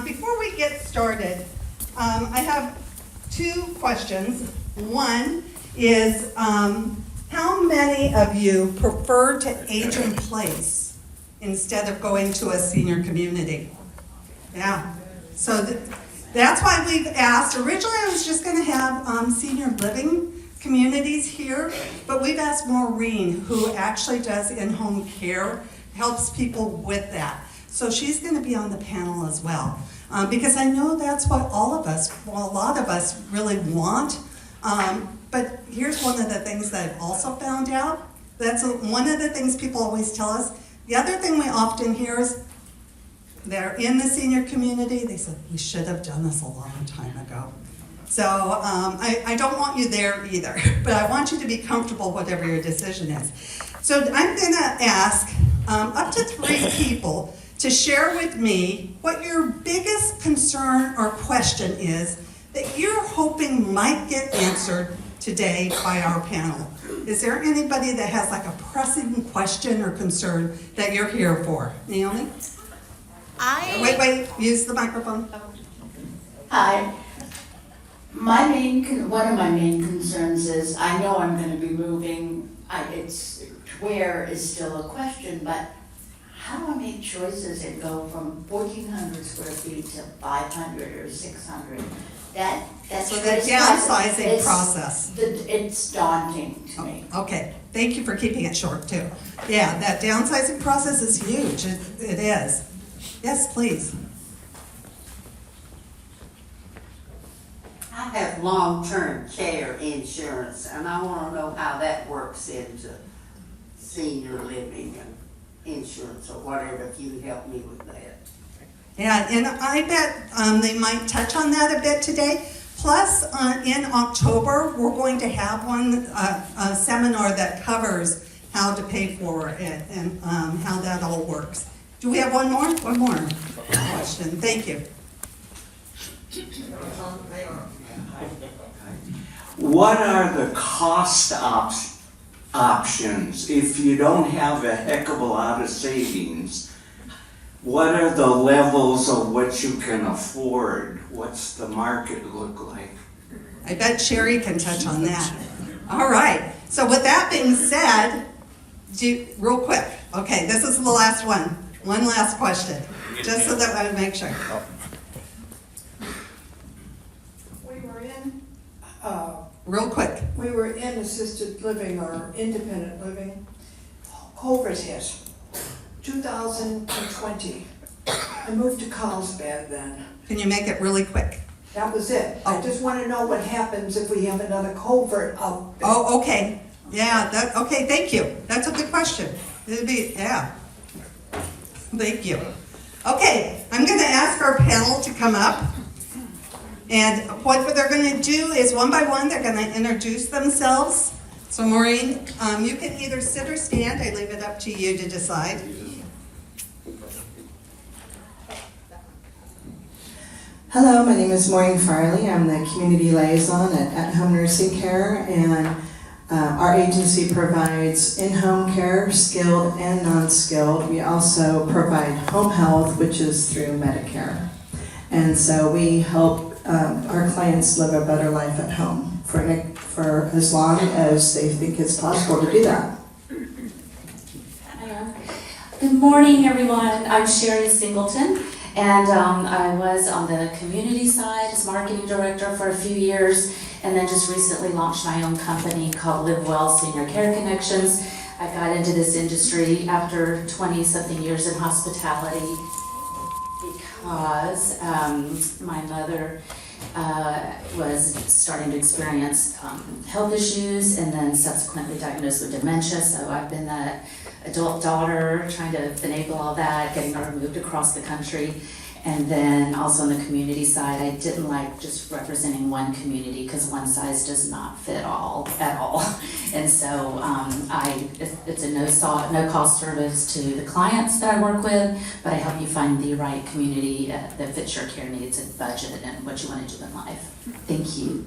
before we get started, I have two questions. One is, how many of you prefer to age in place instead of going to a senior community? Yeah, so that's why we've asked. Originally, I was just going to have senior living communities here, but we've asked Maureen, who actually does in-home care, helps people with that. So she's going to be on the panel as well, because I know that's what all of us, well, a lot of us really want. But here's one of the things that I've also found out. That's one of the things people always tell us. The other thing we often hear is they're in the senior community. They said, we should have done this a long time ago. So I don't want you there either, but I want you to be comfortable whatever your decision is. So I'm going to ask up to 3 people to share with me what your biggest concern or question is that you're hoping might get answered today by our panel. Is there anybody that has like a pressing question or concern that you're here for? Naomi? Wait, use the microphone. Hi. One of my main concerns is, I know I'm going to be moving, it's where is still a question, but how do I make choices and go from 1,400 square feet to 500 or 600? That's So the downsizing process. It's daunting to me. Okay, thank you for keeping it short too. Yeah, that downsizing process is huge, it is. Yes, please. I have long-term care insurance, and I want to know how that works into senior living and insurance or whatever, if you can help me with that. Yeah, and I bet they might touch on that a bit today. Plus, in October, we're going to have a seminar that covers how to pay for it and how that all works. Do we have one more? One more question. Thank you. What are the cost options if you don't have a heck of a lot of savings? What are the levels of what you can afford? What's the market look like? I bet Sherry can touch on that. All right. So with that being said, real quick. Okay, this is the last one. One last question, just so that I make sure. We were in, Real quick. we were in assisted living or independent living. COVID hit, 2020. I moved to Carlsbad then. Can you make it really quick? That was it. Oh. I just want to know what happens if we have another covert out there. Oh, okay. Yeah, okay, thank you. That's a good question. Yeah. Thank you. Okay, I'm going to ask our panel to come up. And what they're going to do is one by one, they're going to introduce themselves. So Maureen, you can either sit or stand. I leave it up to you to decide. Hello, my name is Maureen Farley. I'm the community liaison at Home Nursing Care, and our agency provides in-home care, skilled and non-skilled. We also provide home health, which is through Medicare. And so we help our clients live a better life at home for as long as they think it's possible to do that. Good morning, everyone. I'm Sherry Singleton, and I was on the community side as marketing director for a few years, and then just recently launched my own company called Live Well Senior Care Connections. I got into this industry after 20-something years in hospitality because my mother was starting to experience health issues and then subsequently diagnosed with dementia. So I've been that adult daughter trying to finagle all that, getting her moved across the country. And then also on the community side, I didn't like just representing one community because one size does not fit all at all. And so it's a no-cost service to the clients that I work with, but I help you find the right community that fits your care needs and budget and what you want to do in life. Thank you.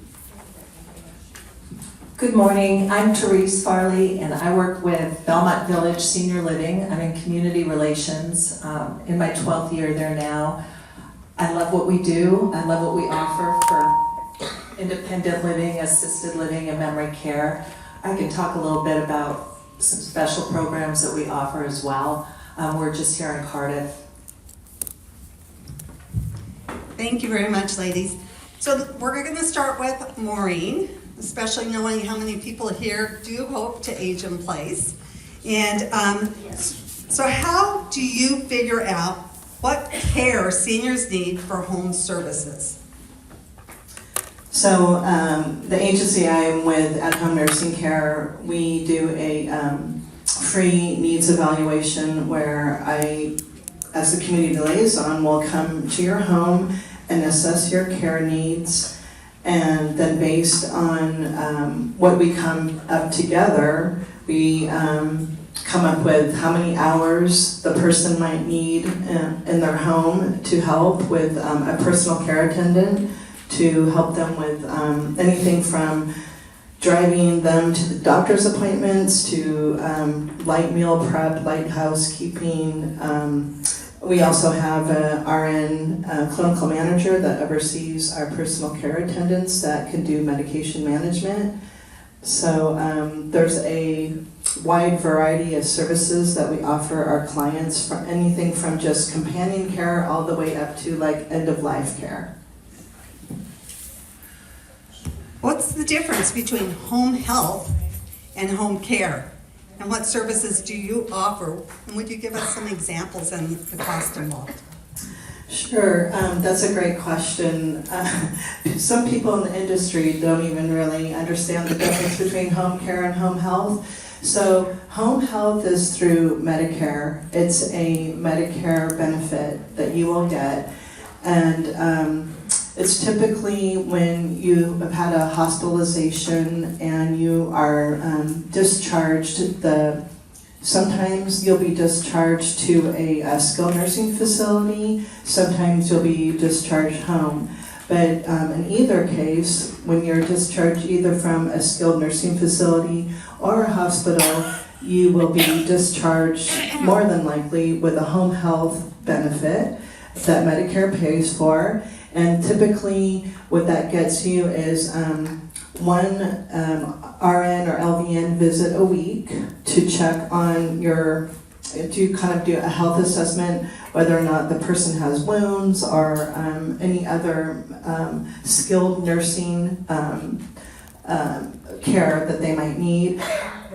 Good morning, I'm Therese Farley and I work with Belmont Village Senior Living. I'm in community relations, in my 12th year there now. I love what we do. I love what we offer for independent living, assisted living, and memory care. I can talk a little bit about some special programs that we offer as well. We're just here in Cardiff. Thank you very much, ladies. So we're going to start with Maureen, especially knowing how many people here do hope to age in place. And so how do you figure out what care seniors need for home services? So the agency I am with, At Home Nursing Care, we do a free needs evaluation where I, as the community liaison, will come to your home and assess your care needs, and then based on what we come up together, we come up with how many hours the person might need in their home to help with a personal care attendant, to help them with anything from driving them to the doctor's appointments to light meal prep, light housekeeping. We also have an RN clinical manager that oversees our personal care attendants that can do medication management. So there's a wide variety of services that we offer our clients, from anything from just companion care all the way up to like end-of-life care. What's the difference between home health and home care? And what services do you offer? And would you give us some examples and the cost involved? Sure, that's a great question. Some people in the industry don't even really understand the difference between home care and home health. So home health is through Medicare. It's a Medicare benefit that you will get. And it's typically when you have had a hospitalization and you are discharged. Sometimes you'll be discharged to a skilled nursing facility, sometimes you'll be discharged home. But in either case, when you're discharged either from a skilled nursing facility or a hospital, you will be discharged more than likely with a home health benefit that Medicare pays for. And typically what that gets you is one RN or LVN visit a week to check on to kind of do a health assessment, whether or not the person has wounds or any other skilled nursing care that they might need.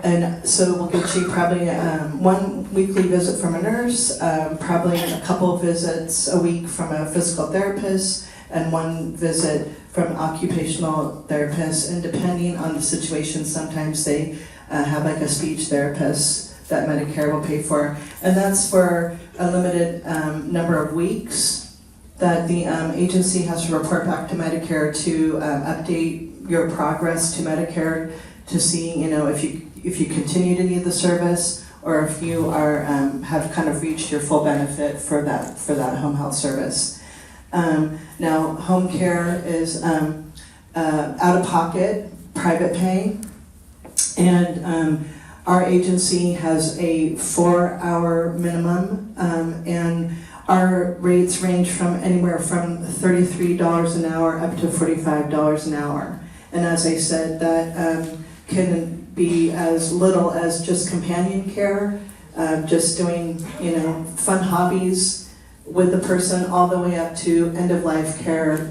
And so we'll get you probably one weekly visit from a nurse, probably a couple visits a week from a physical therapist, and one visit from an occupational therapist. And depending on the situation, sometimes they have like a speech therapist that Medicare will pay for. And that's for a limited number of weeks that the agency has to report back to Medicare to update your progress to Medicare to see, if you continue to need the service, or if you are have kind of reached your full benefit for that home health service. Now, home care is out of pocket, private pay, and our agency has a 4-hour minimum, and our rates range from anywhere from $33 an hour up to $45 an hour. And as I said, that can be as little as just companion care, just doing, fun hobbies with the person, all the way up to end-of-life care,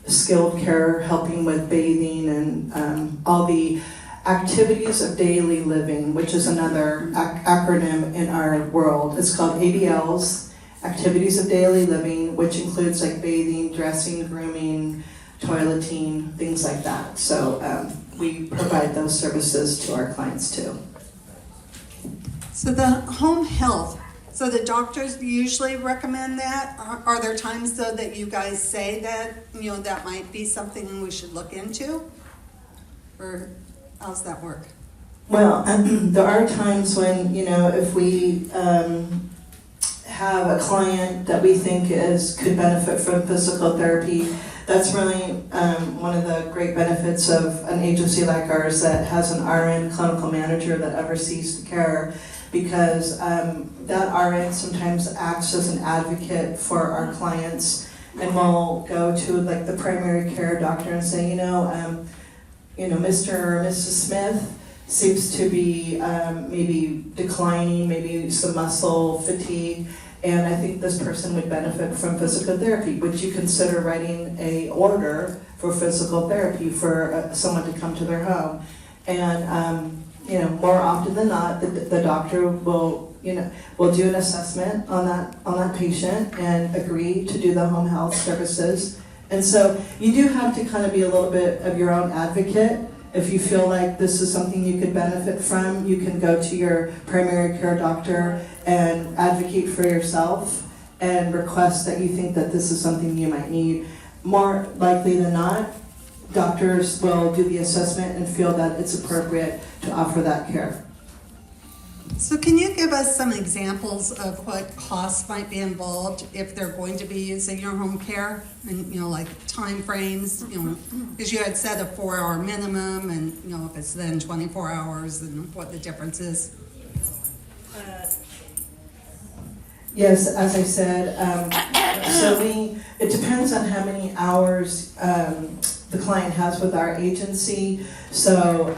skilled care, helping with bathing and all the activities of daily living, which is another acronym in our world. It's called ADLs, activities of daily living, which includes like bathing, dressing, grooming, toileting, things like that. So we provide those services to our clients too. So the home health, so the doctors usually recommend that? Are there times though that you guys say that, that might be something we should look into? Or how's that work? Well, there are times when, if we have a client that we think could benefit from physical therapy, that's really one of the great benefits of an agency like ours that has an RN clinical manager that oversees the care. because that RN sometimes acts as an advocate for our clients, and we'll go to like the primary care doctor and say, Mr. or Mrs. Smith seems to be maybe declining, maybe some muscle fatigue, and I think this person would benefit from physical therapy. Would you consider writing a order for physical therapy for someone to come to their home? And more often than not, the doctor will do an assessment on that patient and agree to do the home health services. And so you do have to kind of be a little bit of your own advocate. If you feel like this is something you could benefit from, you can go to your primary care doctor and advocate for yourself and request that you think that this is something you might need. More likely than not, doctors will do the assessment and feel that it's appropriate to offer that care. So can you give us some examples of what costs might be involved if they're going to be using your home care? And, like time frames, because you had said a 4-hour minimum, and, if it's then 24 hours, and what the difference is. Yes, as I said, it depends on how many hours the client has with our agency. So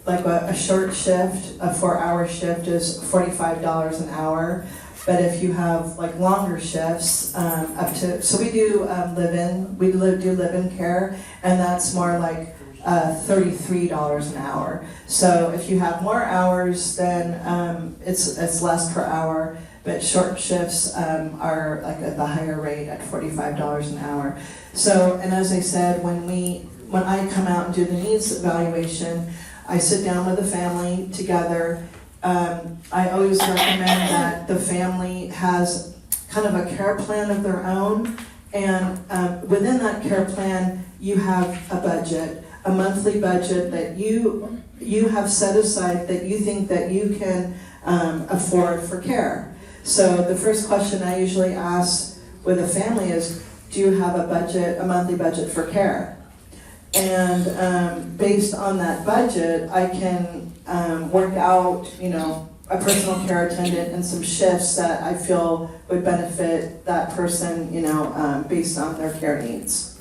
like a short shift, a 4-hour shift is $45 an hour. But if you have like longer shifts, we do do live-in care, and that's more like $33 an hour. So if you have more hours, then it's less per hour. But short shifts are like at the higher rate at $45 an hour. So, and as I said, when I come out and do the needs evaluation, I sit down with the family together. I always recommend that the family has kind of a care plan of their own, and within that care plan, you have a budget, a monthly budget that you have set aside that you think that you can afford for care. So the first question I usually ask with a family is, do you have a monthly budget for care? And based on that budget, I can work out, a personal care attendant and some shifts that I feel would benefit that person, based on their care needs.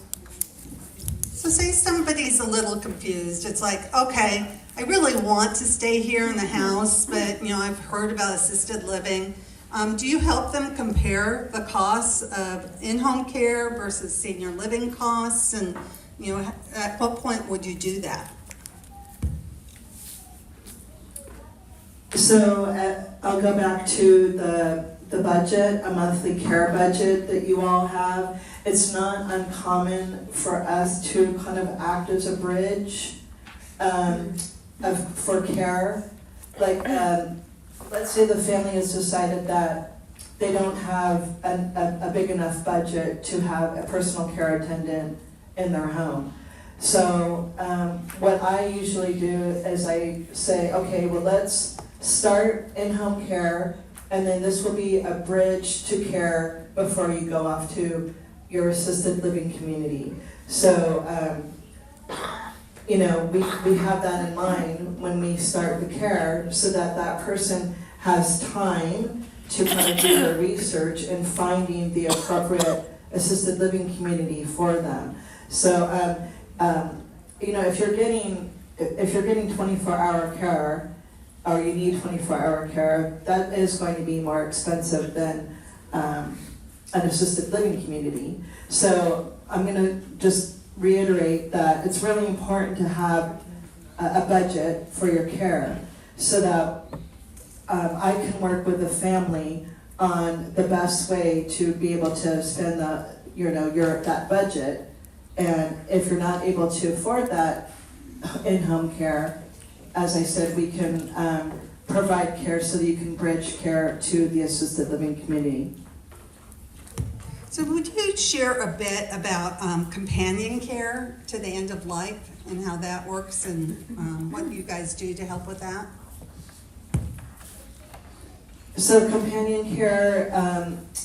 So say somebody's a little confused. It's like, okay, I really want to stay here in the house, but, I've heard about assisted living. Do you help them compare the costs of in-home care versus senior living costs? And, at what point would you do that? So I'll go back to the budget, a monthly care budget that you all have. It's not uncommon for us to kind of act as a bridge for care. Like, let's say the family has decided that they don't have a big enough budget to have a personal care attendant in their home. So what I usually do is I say, okay, well, let's start in-home care, and then this will be a bridge to care before you go off to your assisted living community. So, we have that in mind when we start the care, so that that person has time to kind of do their research and finding the appropriate assisted living community for them. So, if you're getting 24-hour care, or you need 24-hour care, that is going to be more expensive than an assisted living community. So I'm going to just reiterate that it's really important to have a budget for your care, so that I can work with the family on the best way to be able to spend that budget. And if you're not able to afford that in-home care, as I said, we can provide care so that you can bridge care to the assisted living community. So would you share a bit about companion care to the end of life and how that works, and what you guys do to help with that? So companion care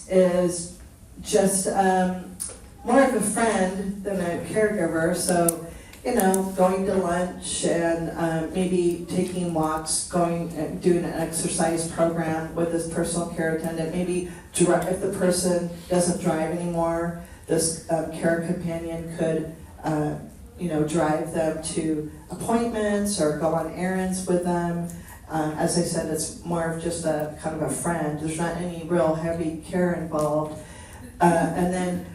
is just more of a friend than a caregiver. So going to lunch and maybe taking walks, doing an exercise program with this personal care attendant. Maybe if the person doesn't drive anymore, this care companion could, drive them to appointments or go on errands with them. As I said, it's more of just a kind of a friend. There's not any real heavy care involved. And then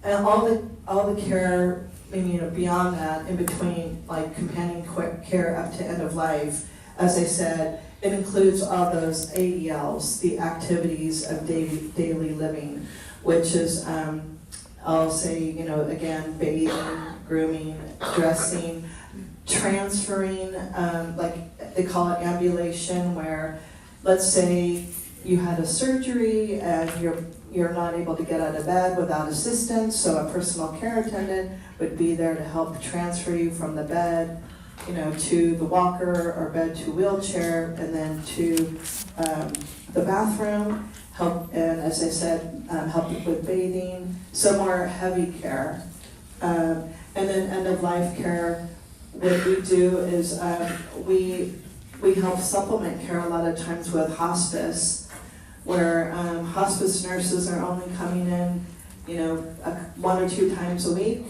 all the care, beyond that, in between, like companion care up to end of life, as I said, it includes all those ADLs, the activities of daily living, which is, I'll say, again, bathing, grooming, dressing, transferring, like they call it ambulation, where let's say you had a surgery and you're not able to get out of bed without assistance, so a personal care attendant would be there to help transfer you from the bed, to the walker or bed to wheelchair, and then to the bathroom, and as I said, help with bathing, some more heavy care. And then end of life care, what we do is we help supplement care a lot of times with hospice, where hospice nurses are only coming in, 1 or 2 times a week,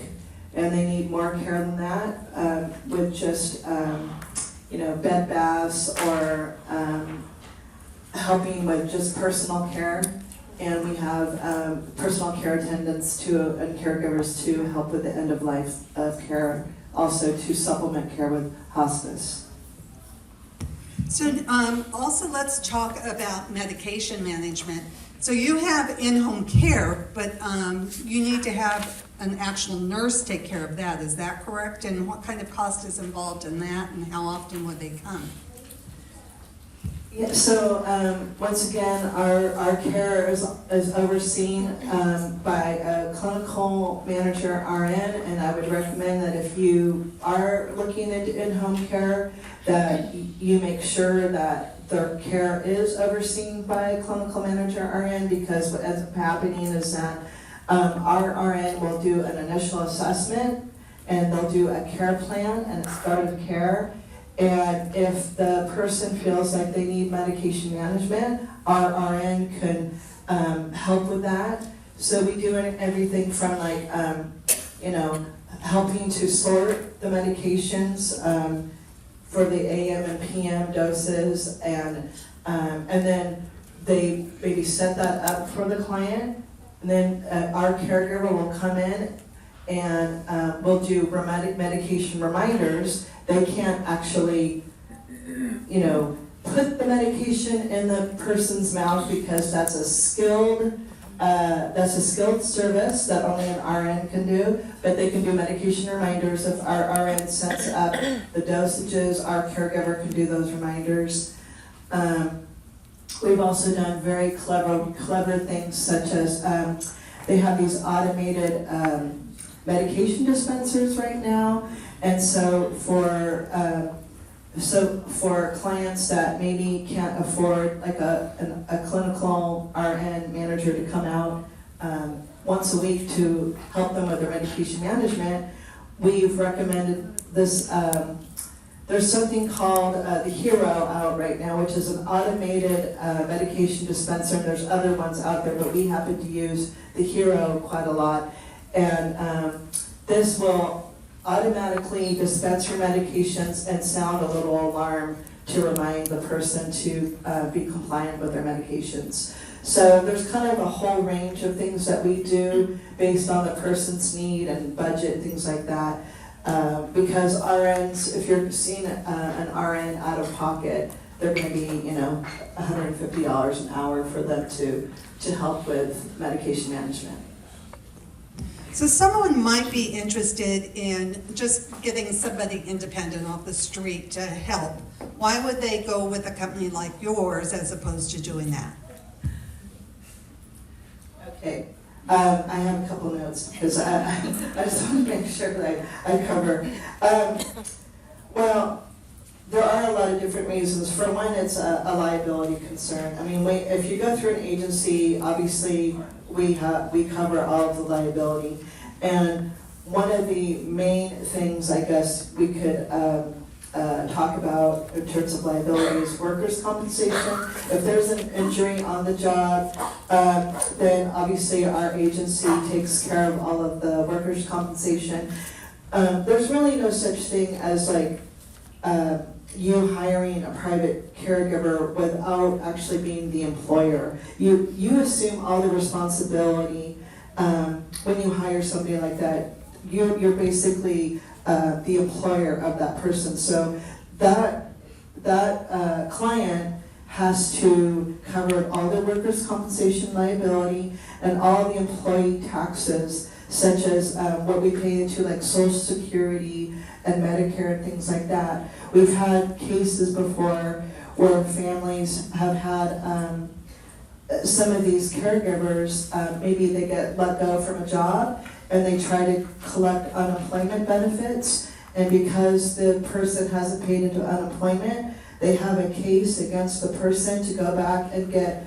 and they need more care than that, with just, bed baths or helping with just personal care. And we have personal care attendants and caregivers to help with the end of life care, also to supplement care with hospice. So also let's talk about medication management. So you have in-home care, but you need to have an actual nurse take care of that. Is that correct? And what kind of cost is involved in that, and how often would they come? Yeah, so once again, our care is overseen by a clinical manager RN, and I would recommend that if you are looking into in-home care, that you make sure that their care is overseen by a clinical manager RN, because what ends up happening is that our RN will do an initial assessment, and they'll do a care plan and a start of care. And if the person feels like they need medication management, our RN can help with that. So we do everything from helping to sort the medications for the AM and PM doses, and then they maybe set that up for the client, and then our caregiver will come in and we'll do medication reminders. They can't actually, put the medication in the person's mouth, because that's a skilled service that only an RN can do. But they can do medication reminders. If our RN sets up the dosages, our caregiver can do those reminders. We've also done very clever things, such as they have these automated medication dispensers right now. And so for clients that maybe can't afford like a clinical RN manager to come out once a week to help them with their medication management, we've recommended this. There's something called the Hero out right now, which is an automated medication dispenser. And there's other ones out there, but we happen to use the Hero quite a lot. And this will automatically dispense your medications and sound a little alarm to remind the person to be compliant with their medications. So there's kind of a whole range of things that we do based on the person's need and budget, things like that. Because RNs, if you're seeing an RN out of pocket, they're going to be, $150 an hour for them to help with medication management. So someone might be interested in just getting somebody independent off the street to help. Why would they go with a company like yours as opposed to doing that? Okay, I have a couple notes because I just want to make sure that I cover. Well, there are a lot of different reasons. For one, it's a liability concern. I mean, if you go through an agency, obviously we cover all of the liability. And one of the main things I guess we could talk about in terms of liability is workers' compensation. If there's an injury on the job, then obviously our agency takes care of all of the workers' compensation. There's really no such thing as like you hiring a private caregiver without actually being the employer. You assume all the responsibility when you hire somebody like that. You're basically the employer of that person. So that client has to cover all the workers' compensation liability and all the employee taxes, such as what we pay into like Social Security and Medicare and things like that. We've had cases before where families have had some of these caregivers, maybe they get let go from a job and they try to collect unemployment benefits, and because the person hasn't paid into unemployment, they have a case against the person to go back and get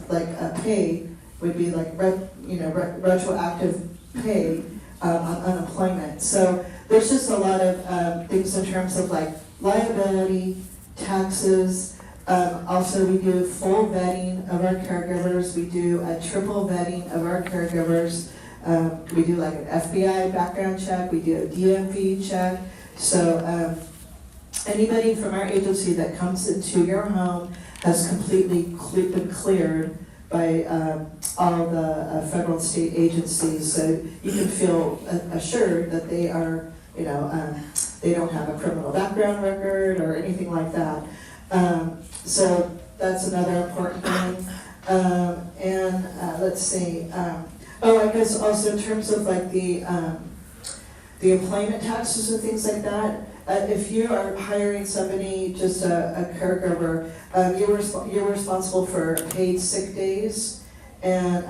like a pay, would be like retroactive pay on unemployment. So there's just a lot of things in terms of like liability, taxes. Also, we do full vetting of our caregivers. We do a triple vetting of our caregivers. We do like an FBI background check. We do a DMV check. So anybody from our agency that comes into your home has completely been cleared by all the federal and state agencies. So you can feel assured that they are, they don't have a criminal background record or anything like that. So that's another important thing. And let's see. I guess also in terms of like the employment taxes and things like that. If you are hiring somebody, just a caregiver, you're responsible for paid sick days, and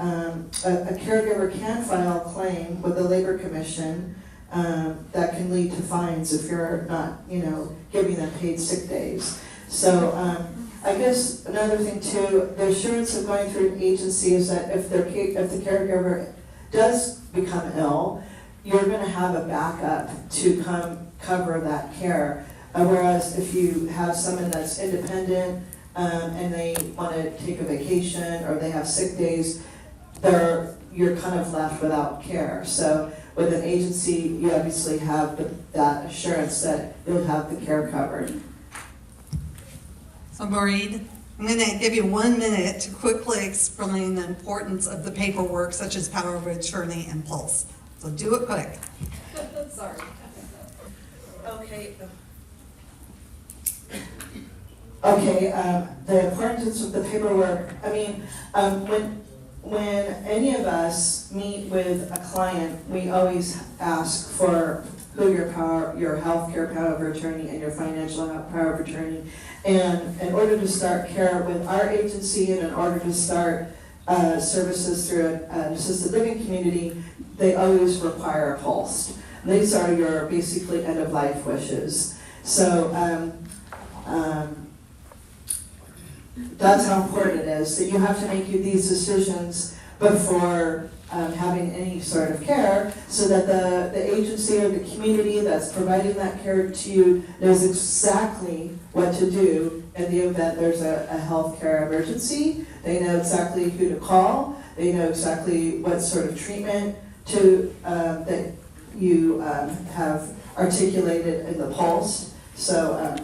a caregiver can file a claim with the Labor Commission that can lead to fines if you're not, giving them paid sick days. So I guess another thing too, the assurance of going through an agency is that if the caregiver does become ill, you're going to have a backup to cover that care. Whereas if you have someone that's independent and they want to take a vacation or they have sick days, you're kind of left without care. So with an agency, you obviously have that assurance that you'll have the care covered. So Maureen, I'm going to give you 1 minute to quickly explain the importance of the paperwork, such as power of attorney and pulse. So do it quick. Sorry. Okay. Okay, the importance of the paperwork. I mean, when any of us meet with a client, we always ask for who your healthcare power of attorney and your financial power of attorney. And in order to start care with our agency and in order to start services through an assisted living community, they always require a pulse. These are your basically end-of-life wishes. So that's how important it is, that you have to make these decisions before having any sort of care, so that the agency or the community that's providing that care to you knows exactly what to do in the event there's a health care emergency. They know exactly who to call. They know exactly what sort of treatment that you have articulated in the pulse. So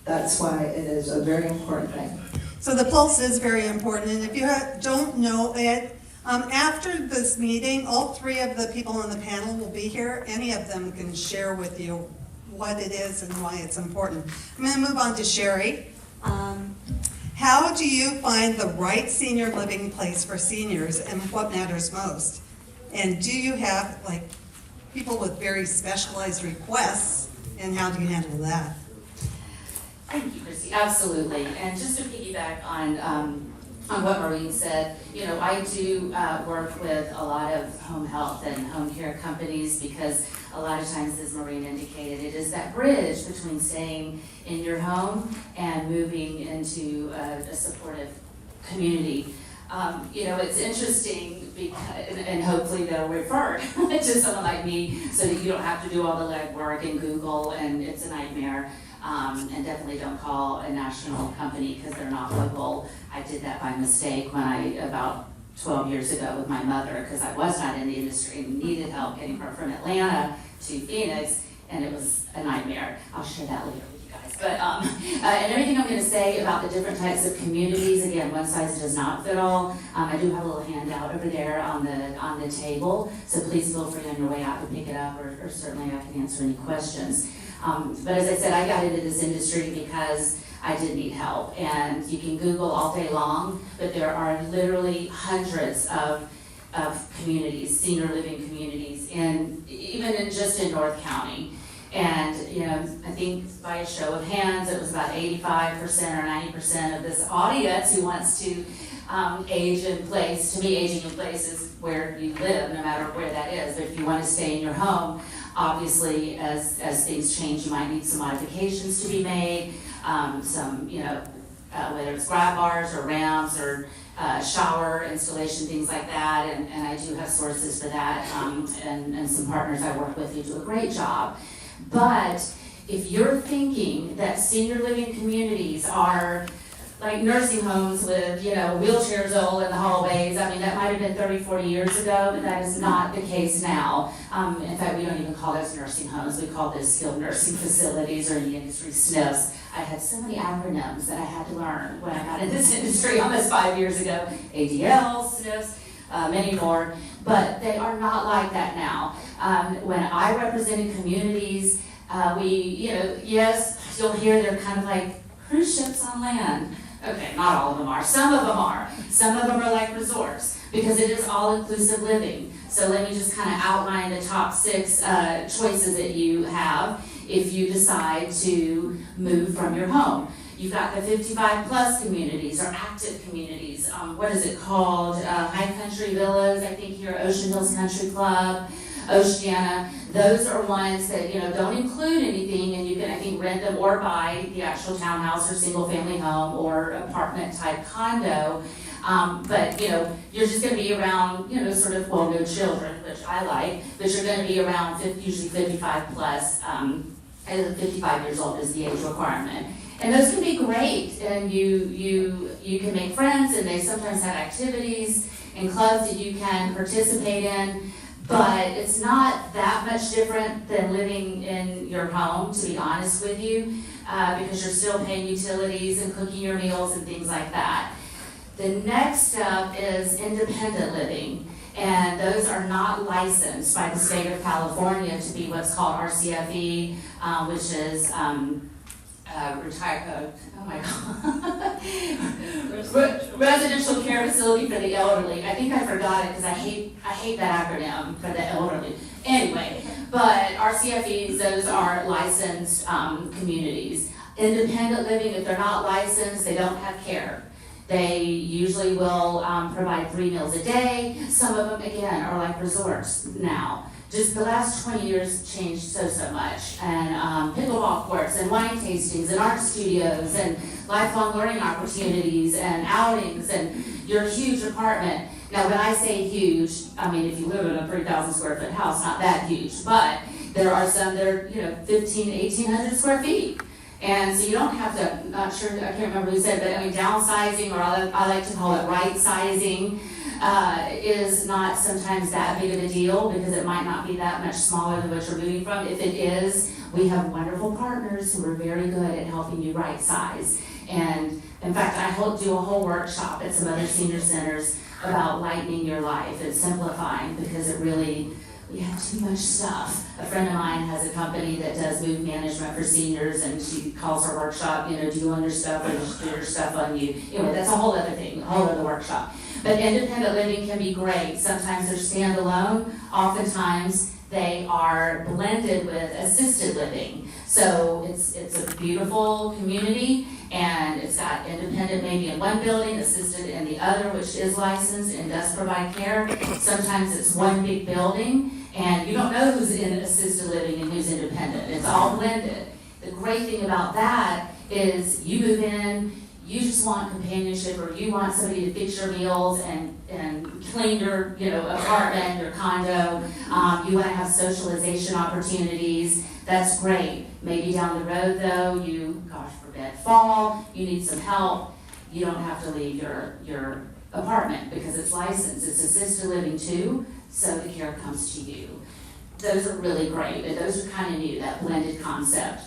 that's why it is a very important thing. So the pulse is very important, and if you don't know it, after this meeting, all three of the people on the panel will be here. Any of them can share with you what it is and why it's important. I'm going to move on to Sherry. How do you find the right senior living place for seniors, and what matters most? And do you have like people with very specialized requests, and how do you handle that? Thank you, Christy. Absolutely. And just to piggyback on what Maureen said, I do work with a lot of home health and home care companies, because a lot of times, as Maureen indicated, it is that bridge between staying in your home and moving into a supportive community. It's interesting because, and hopefully they'll refer to someone like me so that you don't have to do all the legwork and Google, and it's a nightmare. And definitely don't call a national company because they're not local. I did that by mistake about 12 years ago with my mother, because I was not in the industry and needed help getting her from Atlanta to Phoenix, and it was a nightmare. I'll share that later with you guys. But and everything I'm going to say about the different types of communities, again, one size does not fit all. I do have a little handout over there on the table, so please feel free on your way out to pick it up, or certainly I can answer any questions. But as I said, I got into this industry because I did need help, and you can Google all day long, but there are literally hundreds of communities, senior living communities, even just in North County. And I think by a show of hands, it was about 85% or 90% of this audience who wants to age in place. To me, aging in place is where you live, no matter where that is. But if you want to stay in your home, obviously, as things change, you might need some modifications to be made. Whether it's grab bars or ramps or shower installation, things like that. And I do have sources for that, and some partners I work with who do a great job. But if you're thinking that senior living communities are like nursing homes with, wheelchairs all in the hallways, I mean, that might have been 30, 40 years ago, but that is not the case now. In fact, we don't even call those nursing homes. We call those skilled nursing facilities, or in the industry, SNFs. I had so many acronyms that I had to learn when I got in this industry almost 5 years ago. ADL, SNFs, many more, but they are not like that now. When I represented communities, yes, you'll hear they're kind of like cruise ships on land. Okay, not all of them are. Some of them are. Some of them are like resorts, because it is all-inclusive living. So let me just kind of outline the top 6 choices that you have if you decide to move from your home. You've got the 55-plus communities, or active communities. What is it called? High Country Villas, I think here, Ocean Hills Country Club, Oceana. Those are ones that, don't include anything, and you can, I think, rent them or buy the actual townhouse or single-family home or apartment-type condo. But, you're just going to be around, no children, which I like, but you're going to be around usually 55-plus, and 55 years old is the age requirement. And those can be great, and you can make friends, and they sometimes have activities and clubs that you can participate in. But it's not that much different than living in your home, to be honest with you, because you're still paying utilities and cooking your meals and things like that. The next step is independent living, and those are not licensed by the state of California to be what's called RCFE, which is residential care facility for the elderly. I think I forgot it because I hate that acronym for the elderly. Anyway, but RCFEs, those are licensed communities. Independent living, if they're not licensed, they don't have care. They usually will provide 3 meals a day. Some of them, again, are like resorts now. Just the last 20 years changed so much. And pickleball courts and wine tastings and art studios and lifelong learning opportunities and outings and your huge apartment. Now, when I say huge, I mean, if you live in a 3,000 square foot house, not that huge, but there are some that are, 1,500 to 1,800 square feet. And so you don't have to, not sure, I can't remember who said, but I mean, downsizing, or I like to call it right sizing, is not sometimes that big of a deal, because it might not be that much smaller than what you're moving from. If it is, we have wonderful partners who are very good at helping you right size. And in fact, I do a whole workshop at some other senior centers about lightening your life and simplifying, because it really, we have too much stuff. A friend of mine has a company that does move management for seniors, and she calls her workshop, do you own your stuff, or just do your stuff on you? Anyway, that's a whole other thing, a whole other workshop. But independent living can be great. Sometimes they're standalone. Oftentimes they are blended with assisted living. So it's a beautiful community, and it's got independent maybe in one building, assisted in the other, which is licensed and does provide care. Sometimes it's one big building, and you don't know who's in assisted living and who's independent. It's all blended. The great thing about that is you move in, you just want companionship, or you want somebody to fix your meals and clean your, apartment, your condo, you wanna have socialization opportunities, that's great. Maybe down the road though, you, gosh forbid, fall, you need some help, you don't have to leave your apartment because it's licensed, it's assisted living too, so the care comes to you. Those are really great, and those are kind of new, that blended concept.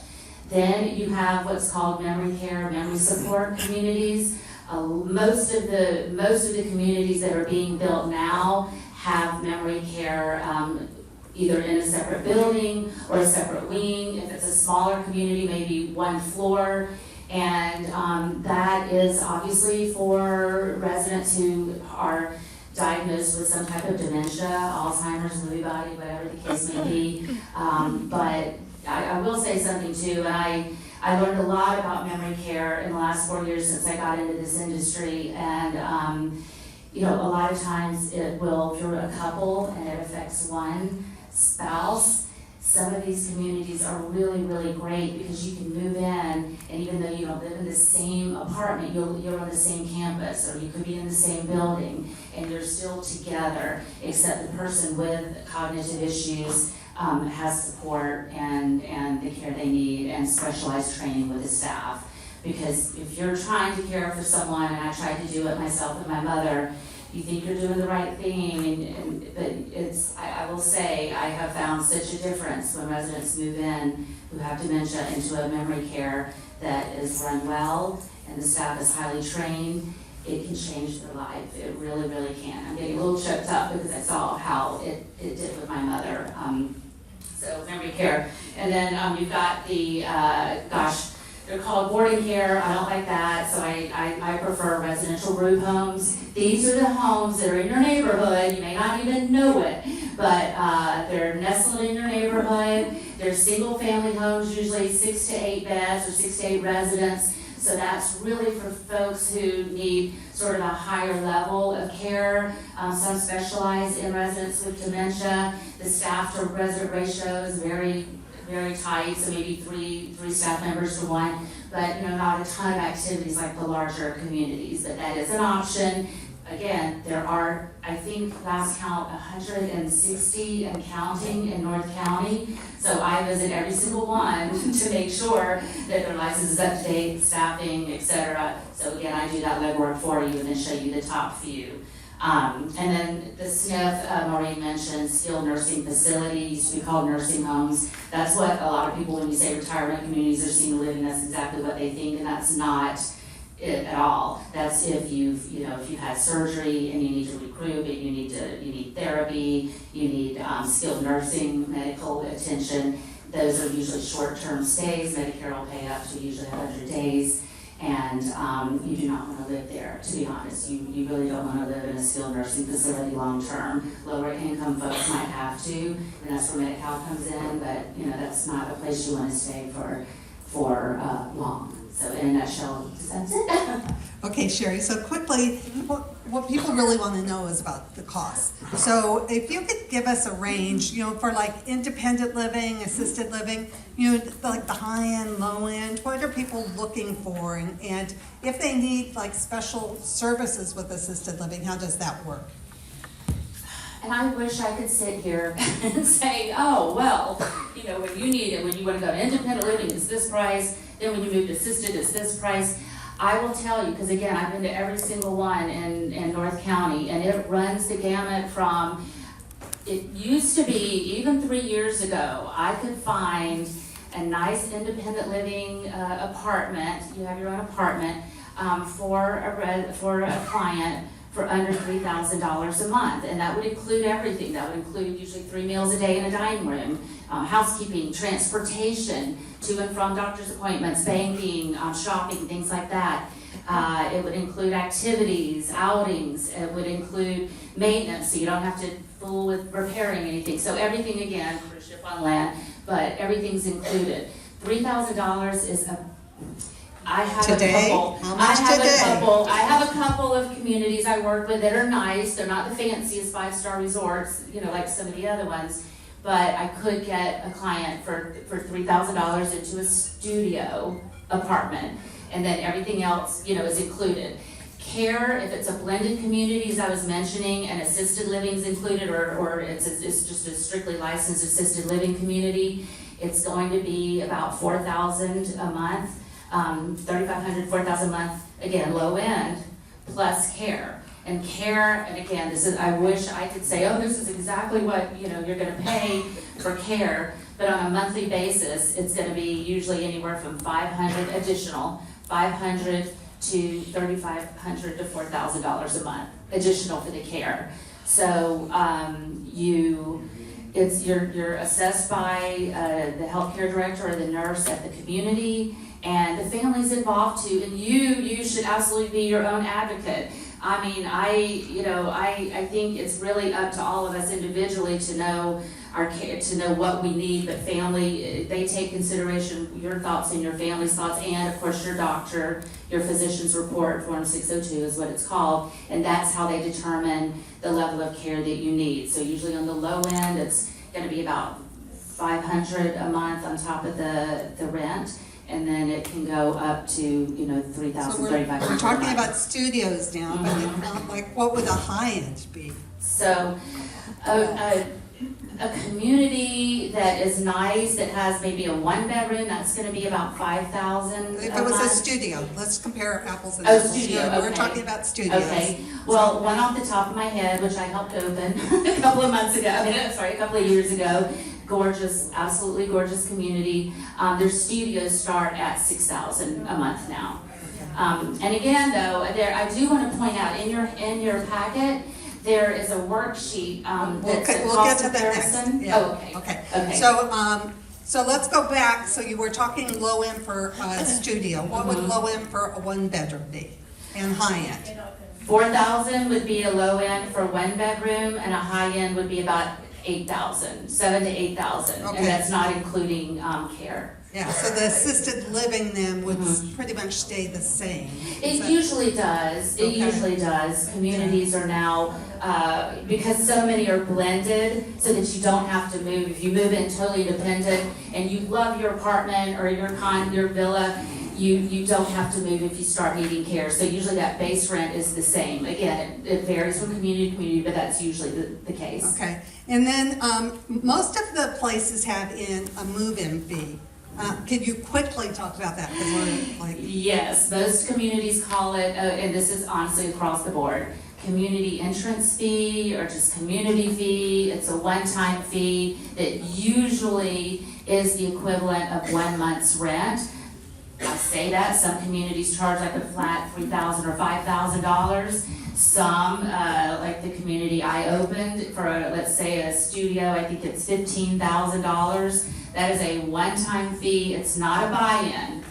Then you have what's called memory care, memory support communities. Most of the communities that are being built now have memory care either in a separate building or a separate wing. If it's a smaller community, maybe one floor. And that is obviously for residents who are diagnosed with some type of dementia, Alzheimer's, Lewy body, whatever the case may be. But I will say something too, and I learned a lot about memory care in the last 4 years since I got into this industry. And a lot of times it will, if you're a couple and it affects one spouse, some of these communities are really, really great because you can move in, and even though you don't live in the same apartment, you're on the same campus, or you could be in the same building, and you're still together, except the person with cognitive issues has support and the care they need, and specialized training with the staff. Because if you're trying to care for someone, and I tried to do it myself with my mother, you think you're doing the right thing, but I will say, I have found such a difference when residents move in who have dementia into a memory care that is run well and the staff is highly trained. It can change their life. It really, really can. I'm getting a little choked up because I saw how it did with my mother. So memory care. And then you've got the, they're called boarding care. I don't like that, so I prefer residential group homes. These are the homes that are in your neighborhood. You may not even know it, but they're nestled in your neighborhood. They're single family homes, usually 6 to 8 beds or 6 to 8 residents. So that's really for folks who need sort of a higher level of care. Some specialize in residents with dementia. The staff to resident ratio is very, very tight, so maybe three staff members to one, but not a ton of activities like the larger communities, but that is an option. Again, there are, I think last count, 160 and counting in North County. So I visit every single one to make sure that their license is up to date, staffing, etc. So again, I do that legwork for you and then show you the top few. And then the SNF, Maureen mentioned, skilled nursing facility, used to be called nursing homes. That's what a lot of people, when you say retirement communities or senior living, that's exactly what they think, and that's not it at all. That's if you've had surgery and you need to recruit, and you need therapy, you need skilled nursing, medical attention. Those are usually short-term stays. Medicare will pay up to usually 100 days. And you do not want to live there, to be honest. You really don't want to live in a skilled nursing facility long-term. Lower income folks might have to, and that's where Medi-Cal comes in, but that's not a place you want to stay for long. So in a nutshell, that's it. Okay, Sherry, so quickly, what people really want to know is about the cost. So if you could give us a range, for like independent living, assisted living, like the high end, low end, what are people looking for? And if they need like special services with assisted living, how does that work? And I wish I could sit here and say, oh, well, when you need it, when you want to go to independent living, it's this price. Then when you move to assisted, it's this price. I will tell you, because again, I've been to every single one in North County, and it runs the gamut from, it used to be, even 3 years ago, I could find a nice independent living apartment, you have your own apartment, for a client for under $3,000 a month, and that would include everything. That would include usually 3 meals a day in a dining room, housekeeping, transportation to and from doctor's appointments, banking, shopping, things like that. It would include activities, outings. It would include maintenance, so you don't have to fool with repairing anything. So everything, again, for a ship on land, but everything's included. $3,000 is I have today? a couple. How much today? I have a couple of communities I work with that are nice. They're not the fanciest 5-star resorts, like some of the other ones. But I could get a client for $3,000 into a studio apartment. and then everything else, is included. Care, if it's a blended community, as I was mentioning, and assisted living is included, or it's just a strictly licensed assisted living community, it's going to be about $4,000 a month, $3,500, $4,000 a month, again, low end, plus care. And care, and again, I wish I could say, oh, this is exactly what, you're gonna pay for care, but on a monthly basis, it's gonna be usually anywhere from $500 additional, $500 to $3,500 to $4,000 a month, additional for the care. So, you're assessed by the healthcare director or the nurse at the community, and the family's involved too, and you should absolutely be your own advocate. I mean, I think it's really up to all of us individually to know our care, to know what we need, but family, they take consideration your thoughts and your family's thoughts, and of course your doctor, your physician's report, Form 602 is what it's called, and that's how they determine the level of care that you need. So usually on the low end, it's gonna be about $500 a month on top of the rent, and then it can go up to, $3,000, $3,500. We're talking about studios now, but like, what would the high end be? So, a community that is nice, that has maybe a 1-bedroom, that's gonna be about $5,000 If a it was a month. studio, let's compare apples and Oh, apples. studio, Yeah, We're okay. talking about studios. Okay, well, one off the top of my head, which I helped open a couple of months ago, a couple of years ago, gorgeous, absolutely gorgeous community. Their studios start at $6,000 a month now. And again, though, I do want to point out in your packet, there is a worksheet that's a We'll cost get to that next. comparison. Yeah. Oh, okay. Okay. So let's go back. So you were talking low end for a studio. What would low end for a 1-bedroom be, and high end? $4,000 would be a low end for 1-bedroom, and a high end would be about $8,000, $7,000 to $8,000, Okay. and that's not including care. Yeah. So the assisted living then would pretty much stay the same. It usually does. It Okay. usually does. Communities are now, because so many are blended, so that you don't have to move. If you move in totally independent and you love your apartment or your villa, you don't have to move if you start needing care. So usually that base rent is the same. Again, it varies from community to community, but that's usually the case. Okay. And then most of the places have in a move-in fee. Could you quickly talk about that? 'Cause we're like, Yes, most communities call it, and this is honestly across the board, community entrance fee or just community fee. It's a one-time fee that usually is the equivalent of 1 month's rent. I say that, some communities charge like a flat $3,000 or $5,000. Some, like the community I opened for, let's say a studio, I think it's $15,000. That is a one-time fee, it's not a buy-in.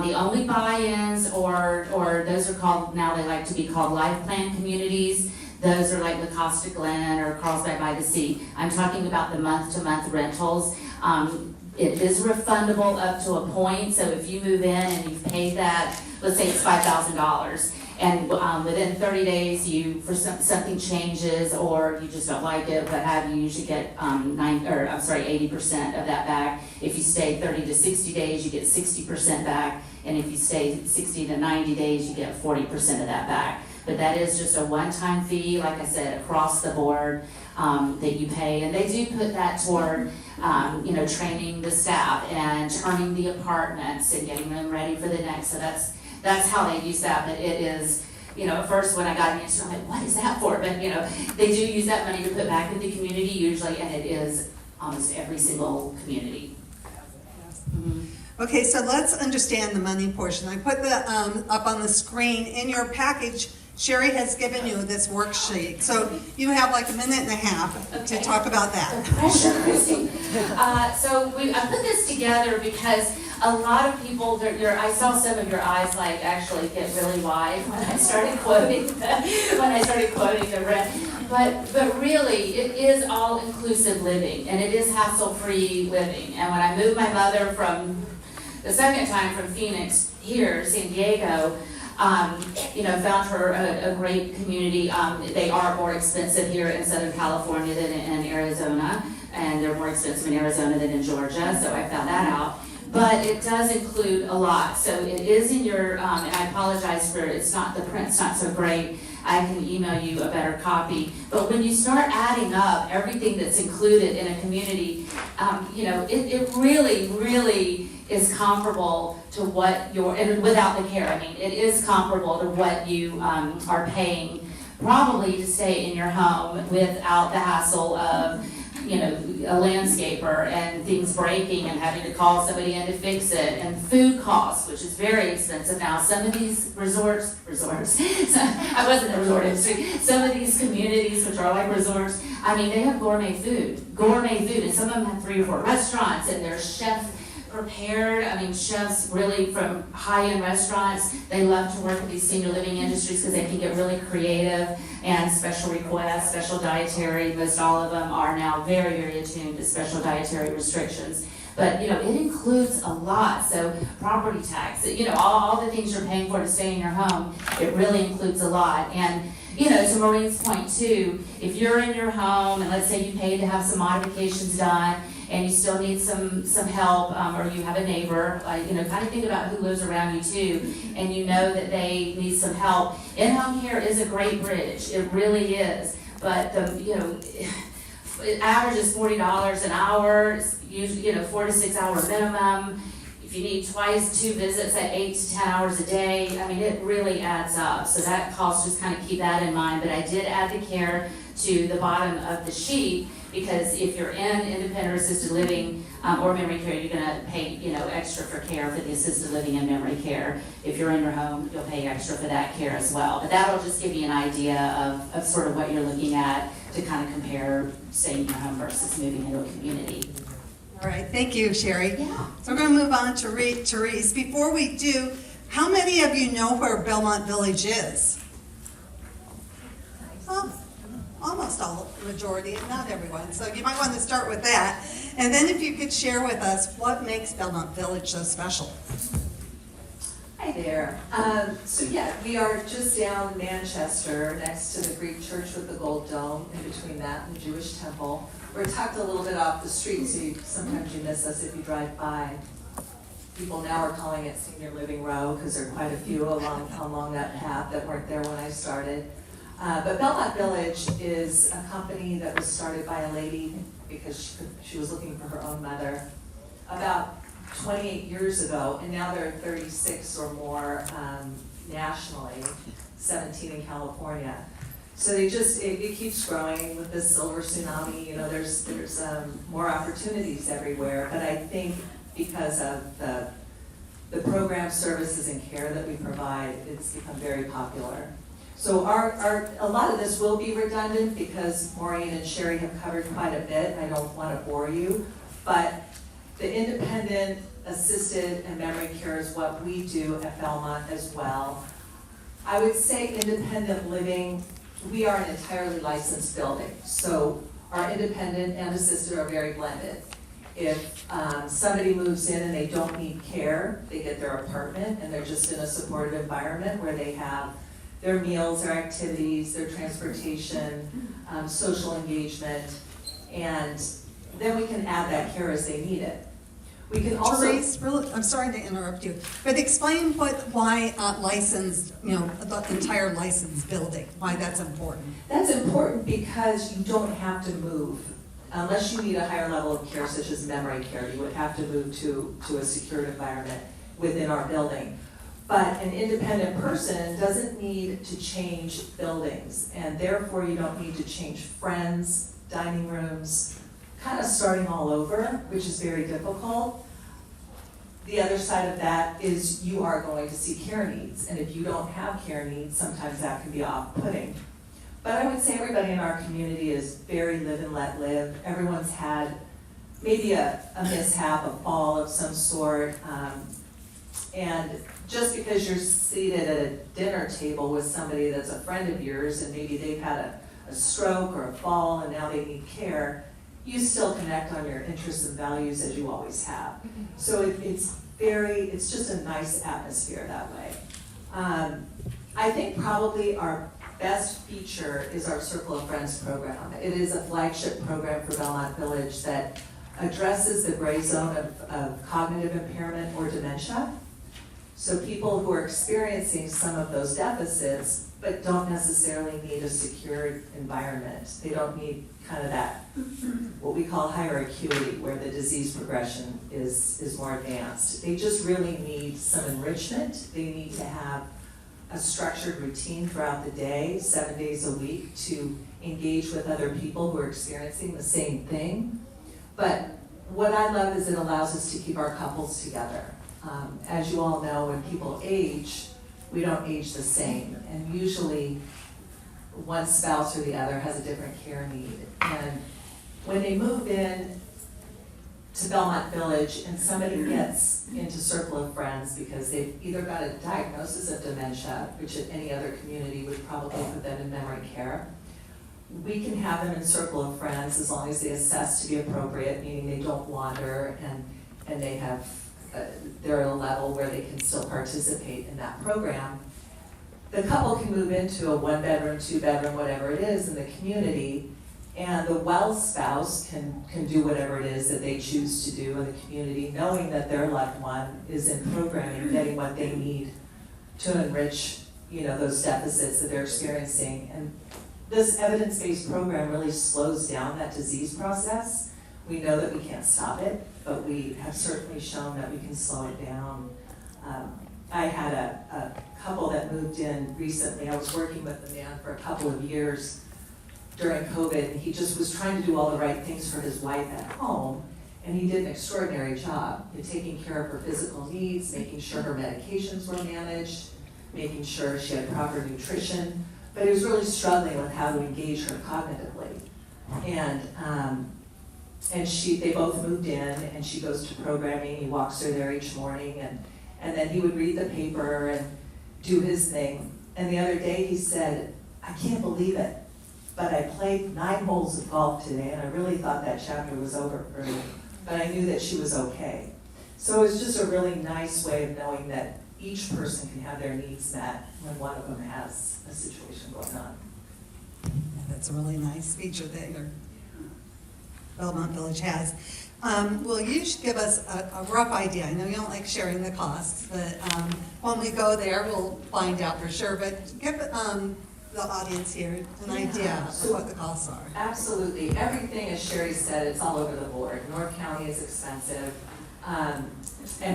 The only buy-ins or those are called, now they like to be called life plan communities. Those are like La Costa Glen or Carlsbad by the Sea. I'm talking about the month-to-month rentals. It is refundable up to a point, so if you move in and you've paid that, let's say it's $5,000, and within 30 days something changes or you just don't like it, what have you, should get 80% of that back. If you stay 30 to 60 days, you get 60% back, and if you stay 60 to 90 days, you get 40% of that back. But that is just a one-time fee, like I said, across the board that you pay, and they do put that toward training the staff and turning the apartments and getting them ready for the next. So that's how they use that. But it is, at first when I got into it, I'm like, what is that for? But they do use that money to put back in the community usually, and it is almost every single community. Mm-hmm. okay, so let's understand the money portion. I put the up on the screen in your package. Sherry has given you this worksheet, so you have like a minute and a half to talk about that. The pressure, Christy. So I put this together because a lot of people, I saw some of your eyes like actually get really wide when I started quoting the rent. But really, it is all-inclusive living, and it is hassle-free living. And when I moved my mother from the second time from Phoenix here, San Diego, found her a great community. They are more expensive here in Southern California than in Arizona, and they're more expensive in Arizona than in Georgia, so I found that out. but it does include a lot. So it is in your, and I apologize for, the print's not so great. I can email you a better copy. But when you start adding up everything that's included in a community, it really is comparable to what and without the care, I mean, it is comparable to what you are paying probably to stay in your home without the hassle of a landscaper and things breaking and having to call somebody in to fix it, and food costs, which is very expensive now. Some of these resorts, I wasn't in the resort industry, some of these communities, which are like resorts, I mean, they have gourmet food, and some of them have 3 or 4 restaurants, and they're chef prepared. I mean, chefs really from high-end restaurants, they love to work with these senior living industries because they can get really creative and special requests, special dietary. Most all of them are now very, very attuned to special dietary restrictions. But, it includes a lot. So property tax, all the things you're paying for to stay in your home, it really includes a lot. And, to Maureen's point too, if you're in your home and let's say you paid to have some modifications done, and you still need some help, or you have a neighbor, kind of think about who lives around you too, and you know that they need some help. In-home care is a great bridge, it really is, but it averages $40 an hour, it's usually, 4 to 6 hour minimum. If you need 2 visits at 8 to 10 hours a day, I mean, it really adds up. So that cost, just kind of keep that in mind, but I did add the care to the bottom of the sheet, because if you're in independent or assisted living or memory care, you're going to pay extra for care for the assisted living and memory care. If you're in your home, you'll pay extra for that care as well. But that'll just give you an idea of sort of what you're looking at to kind of compare staying in your home versus moving into a community. All right, thank you, Sherry. Yeah. So we're going to move on to Therese. Before we do, how many of you know where Belmont Village is? Well, almost all, majority, not everyone. So you might want to start with that. And then if you could share with us what makes Belmont Village so special. Hi there. We are just down Manchester, next to the Greek church with the gold dome, in between that and the Jewish temple. We're tucked a little bit off the street, so sometimes you miss us if you drive by. People now are calling it Senior Living Row, because there are quite a few along that path that weren't there when I started. But Belmont Village is a company that was started by a lady because she was looking for her own mother about 28 years ago, and now there are 36 or more nationally, 17 in California. So it keeps growing with this silver tsunami. There's more opportunities everywhere, but I think because of the program, services, and care that we provide, it's become very popular. So a lot of this will be redundant because Maureen and Sherry have covered quite a bit. I don't want to bore you, but the independent, assisted, and memory care is what we do at Belmont as well. I would say independent living, we are an entirely licensed building. So our independent and assisted are very blended. If somebody moves in and they don't need care, they get their apartment and they're just in a supportive environment where they have their meals, their activities, their transportation, social engagement, and then we can add that care as they need it. We can also— Therese, I'm sorry to interrupt you, but explain why licensed, the entire licensed building, why that's important. That's important because you don't have to move. Unless you need a higher level of care, such as memory care, you would have to move to a secured environment within our building. But an independent person doesn't need to change buildings, and therefore you don't need to change friends, dining rooms, kind of starting all over, which is very difficult. The other side of that is you are going to see care needs, and if you don't have care needs, sometimes that can be off-putting. But I would say everybody in our community is very live and let live. Everyone's had maybe a mishap, a fall of some sort, and just because you're seated at a dinner table with somebody that's a friend of yours and maybe they've had a stroke or a fall and now they need care, you still connect on your interests and values as you always have. So it's just a nice atmosphere that way. I think probably our best feature is our Circle of Friends program. It is a flagship program for Belmont Village that addresses the gray zone of cognitive impairment or dementia. So people who are experiencing some of those deficits, but don't necessarily need a secured environment. They don't need kind of that, what we call higher acuity, where the disease progression is more advanced. They just really need some enrichment. They need to have a structured routine throughout the day, 7 days a week, to engage with other people who are experiencing the same thing. But what I love is it allows us to keep our couples together. As you all know, when people age, we don't age the same, and usually one spouse or the other has a different care need. And when they move in to Belmont Village and somebody gets into Circle of Friends because they've either got a diagnosis of dementia, which in any other community would probably put them in memory care, we can have them in Circle of Friends as long as they assess to be appropriate, meaning they don't wander and they have they're at a level where they can still participate in that program. The couple can move into a 1-bedroom, 2-bedroom, whatever it is in the community, and the well spouse can do whatever it is that they choose to do in the community, knowing that their loved one is in programming, getting what they need to enrich, those deficits that they're experiencing. And this evidence-based program really slows down that disease process. We know that we can't stop it, but we have certainly shown that we can slow it down. I had a couple that moved in recently. I was working with the man for a couple of years during COVID, and he just was trying to do all the right things for his wife at home, and he did an extraordinary job in taking care of her physical needs, making sure her medications were managed, making sure she had proper nutrition, but he was really struggling with how to engage her cognitively. And they both moved in, and she goes to programming. He walks her there each morning, and then he would read the paper and do his thing. And the other day he said, "I can't believe it, but I played 9 holes of golf today, and I really thought that chapter was over for me, but I knew that she was okay." So it was just a really nice way of knowing that each person can have their needs met when one of them has a situation going on. That's a really nice feature that your Belmont Village has. Will you give us a rough idea? I know you don't like sharing the costs, but when we go there, we'll find out for sure. But give the audience here an idea of what the costs are. Absolutely. Everything, as Sherry said, it's all over the board. North County is expensive, and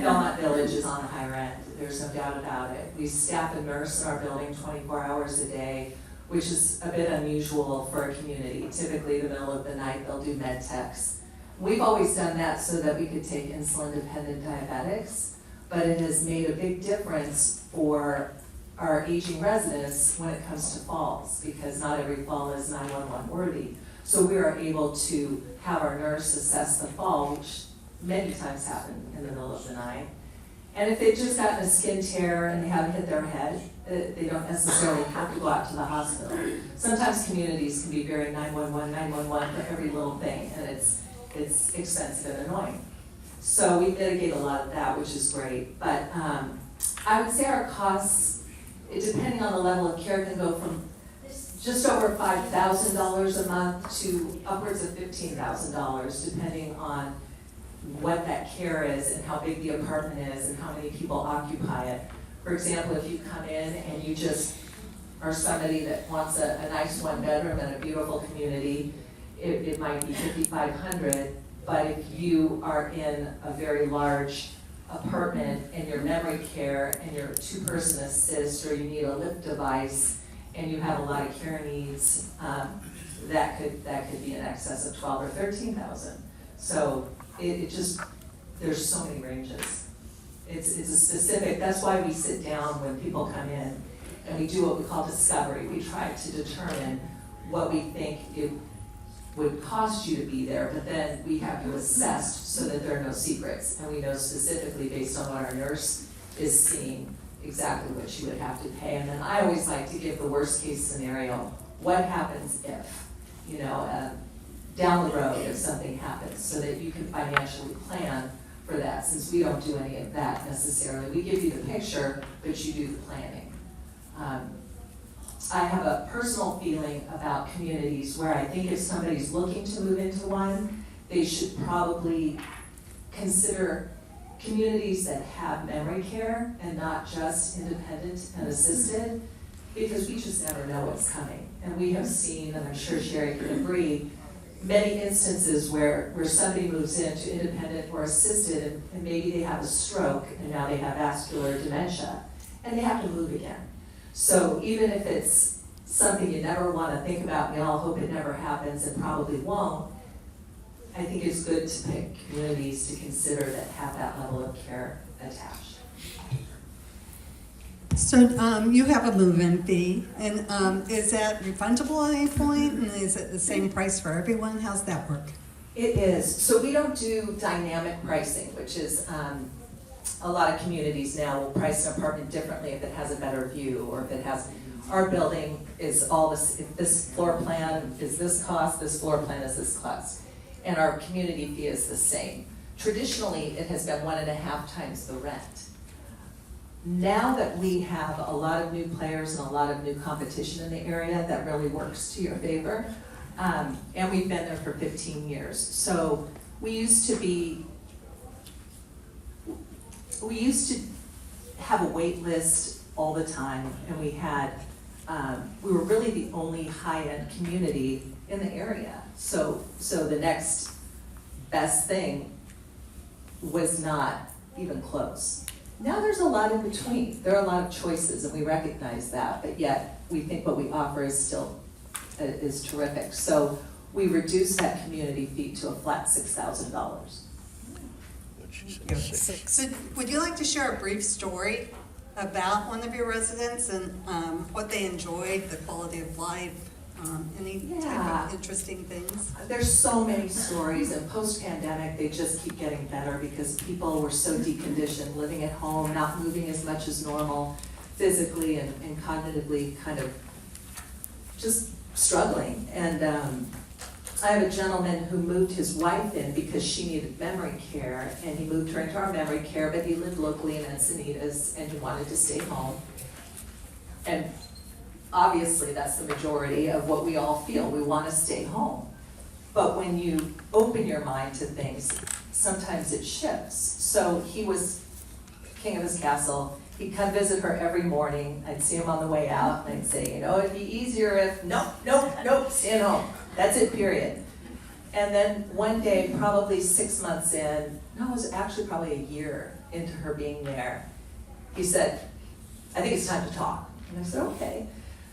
Belmont Village is on the higher end. There's no doubt about it. We staff a nurse in our building 24 hours a day, which is a bit unusual for a community. Typically, the middle of the night, they'll do med techs. We've always done that so that we could take insulin-dependent diabetics, but it has made a big difference for our aging residents when it comes to falls, because not every fall is 911 worthy. So we are able to have our nurse assess the fall, which many times happen in the middle of the night. And if they've just gotten a skin tear and they haven't hit their head, they don't necessarily have to go out to the hospital. Sometimes communities can be very 911 for every little thing, and it's expensive and annoying. So we mitigate a lot of that, which is great. But I would say our costs, depending on the level of care, can go from just over $5,000 a month to upwards of $15,000, depending on what that care is and how big the apartment is and how many people occupy it. For example, if you come in and you just are somebody that wants a nice 1-bedroom in a beautiful community, it might be $5,500, but if you are in a very large apartment and your memory care and your 2-person assist, or you need a lift device and you have a lot of care needs, that could be in excess of $12,000 or $13,000. So it just, there's so many ranges. It's a specific, that's why we sit down when people come in and we do what we call discovery. We try to determine what we think it would cost you to be there, but then we have you assessed so that there are no secrets. And we know specifically, based on what our nurse is seeing, exactly what you would have to pay. And then I always like to give the worst case scenario. What happens if, down the road if something happens, so that you can financially plan for that, since we don't do any of that necessarily. We give you the picture, but you do the planning. I have a personal feeling about communities where I think if somebody's looking to move into one, they should probably consider communities that have memory care and not just independent and assisted, because we just never know what's coming. And we have seen, and I'm sure Sherry could agree, many instances where somebody moves into independent or assisted and maybe they have a stroke and now they have vascular dementia and they have to move again. So even if it's something you never want to think about, we all hope it never happens and probably won't, I think it's good to pick communities to consider that have that level of care attached. So you have a move-in fee, and is that refundable at any point? And is it the same price for everyone? How's that work? It is. So we don't do dynamic pricing, which is a lot of communities now will price an apartment differently if it has a better view, or if it has, our building is all this, if this floor plan is this cost, this floor plan is this cost. And our community fee is the same. Traditionally, it has been 1.5 times the rent. Now that we have a lot of new players and a lot of new competition in the area, that really works to your favor. And we've been there for 15 years. So we used to have a wait list all the time, and we were really the only high-end community in the area. So the next best thing was not even close. Now there's a lot in between. There are a lot of choices, and we recognize that, but yet we think what we offer is still is terrific. So we reduced that community fee to a flat $6,000. So would you like to share a brief story about one of your residents and what they enjoyed, the quality of life, any type of interesting things? There's so many stories, and post-pandemic, they just keep getting better because people were so deconditioned, living at home, not moving as much as normal, physically and cognitively kind of just struggling. And I have a gentleman who moved his wife in because she needed memory care, and he moved her into our memory care, but he lived locally in Encinitas and he wanted to stay home. And obviously, that's the majority of what we all feel. We want to stay home. But when you open your mind to things, sometimes it shifts. So he was king of his castle. He'd come visit her every morning. I'd see him on the way out, and I'd say, it'd be easier if, nope, stay at home. That's it, period. And then one day, probably 6 months in, no, it was actually probably a year into her being there, he said, I think it's time to talk. And I said, okay.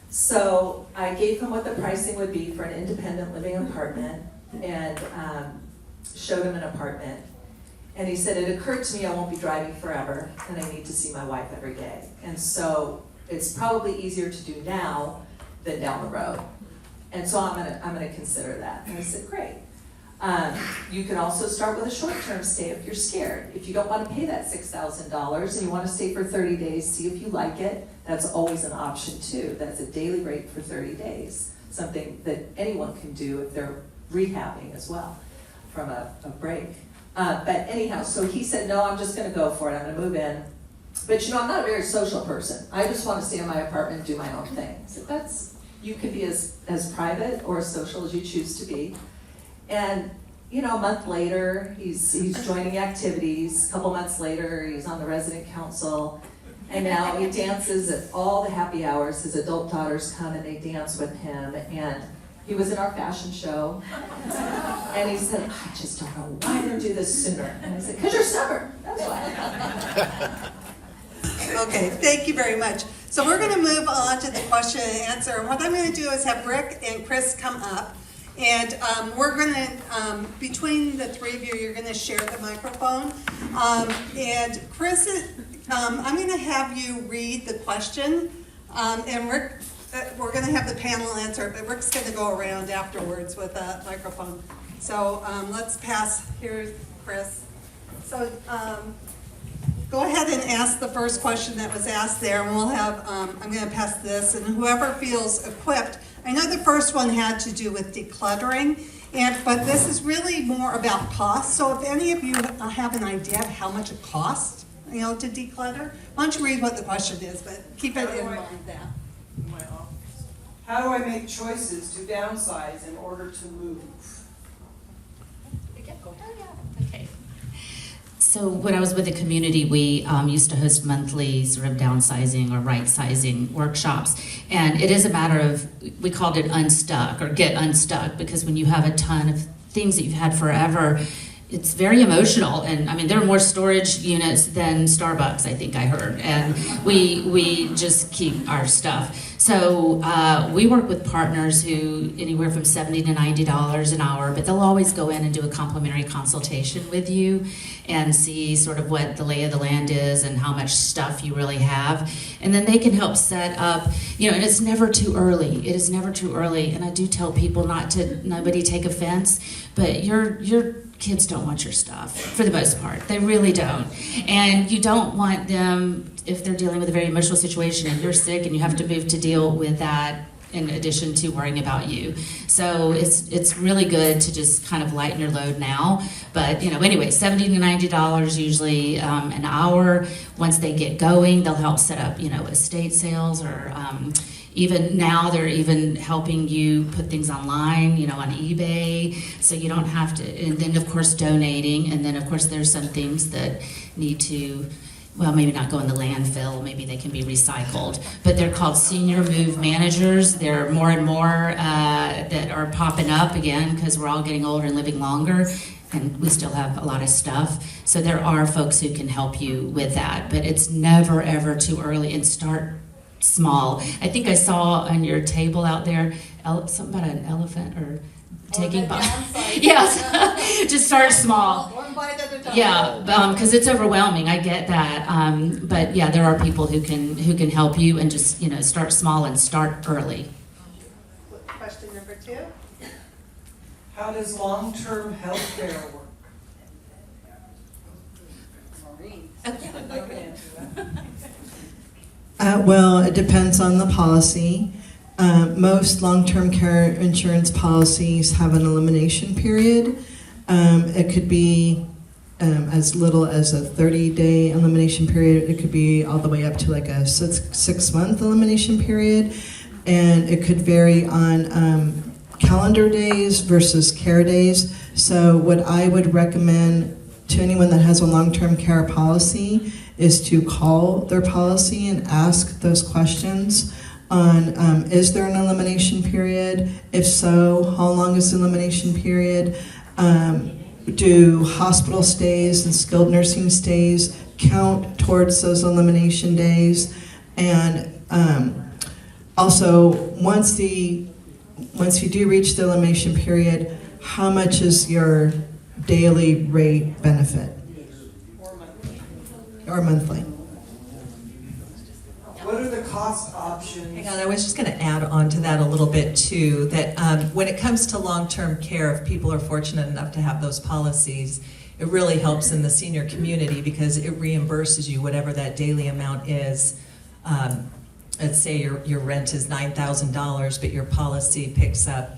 So I gave him what the pricing would be for an independent living apartment and showed him an apartment. And he said, it occurred to me I won't be driving forever and I need to see my wife every day. And so it's probably easier to do now than down the road. And so I'm gonna consider that. And I said, great. You can also start with a short-term stay if you're scared. If you don't want to pay that $6,000 and you want to stay for 30 days, see if you like it, that's always an option too. That's a daily rate for 30 days, something that anyone can do if they're rehabbing as well from a break. But anyhow, so he said, no, I'm just gonna go for it, I'm gonna move in. But I'm not a very social person. I just want to stay in my apartment and do my own thing. So you can be as private or as social as you choose to be. And a month later, he's joining activities. A couple months later, he's on the resident council. And now he dances at all the happy hours. His adult daughters come and they dance with him. And he was in our fashion show. And he said, I just don't know why I didn't do this sooner. And I said, because you're stubborn, that's why. Okay, thank you very much. So we're going to move on to the question and answer. And what I'm going to do is have Rick and Chris come up. And we're going to, between the three of you, you're going to share the microphone. And Chris, I'm going to have you read the question. And Rick, we're going to have the panel answer, but Rick's going to go around afterwards with a microphone. So let's pass. Here's Chris. So go ahead and ask the first question that was asked there, and we'll have, I'm going to pass this, and whoever feels equipped. I know the first one had to do with decluttering, but this is really more about cost. So if any of you have an idea of how much it costs, to declutter, why don't you read what the question is, but keep it in mind that. In my office. How do I make choices to downsize in order to move? Okay. So when I was with the community, we used to host monthly sort of downsizing or right-sizing workshops. And it is a matter of, we called it unstuck or get unstuck, because when you have a ton of things that you've had forever, it's very emotional. And I mean, there are more storage units than Starbucks, I think I heard. And we just keep our stuff. So we work with partners who anywhere from $70 to $90 an hour, but they'll always go in and do a complimentary consultation with you and see sort of what the lay of the land is and how much stuff you really have. And then they can help set up, and it's never too early. It is never too early. And I do tell people nobody take offense, but your kids don't want your stuff for the most part. They really don't. And you don't want them, if they're dealing with a very emotional situation and you're sick and you have to move to deal with that in addition to worrying about you. So it's really good to just kind of lighten your load now. But anyway, $70 to $90 usually an hour. Once they get going, they'll help set up estate sales, or even now they're even helping you put things online, on eBay, so you don't have to. And then of course donating, and then of course there's some things that need to, well, maybe not go in the landfill, maybe they can be recycled. But they're called senior move managers. There are more and more that are popping up again, because we're all getting older and living longer, and we still have a lot of stuff. So there are folks who can help you with that, but it's never ever too early, and start small. I think I saw on your table out there something about an elephant or taking yes, just start small. One bite at a time. Yeah, because it's overwhelming. I get that, but yeah, there are people who can help you, and just start small and start early. Question number 2. How does long-term health care work? Well, it depends on the policy. Most long-term care insurance policies have an elimination period. It could be as little as a 30-day elimination period. It could be all the way up to like a six-month elimination period. And it could vary on calendar days versus care days. So what I would recommend to anyone that has a long-term care policy is to call their policy and ask those questions on, is there an elimination period? If so, how long is the elimination period? Do hospital stays and skilled nursing stays count towards those elimination days? And also, once you do reach the elimination period, how much is your daily rate benefit? Or monthly. What are the cost options? Hang on, I was just going to add on to that a little bit too, that when it comes to long-term care, if people are fortunate enough to have those policies, it really helps in the senior community because it reimburses you whatever that daily amount is. Let's say your rent is $9,000, but your policy picks up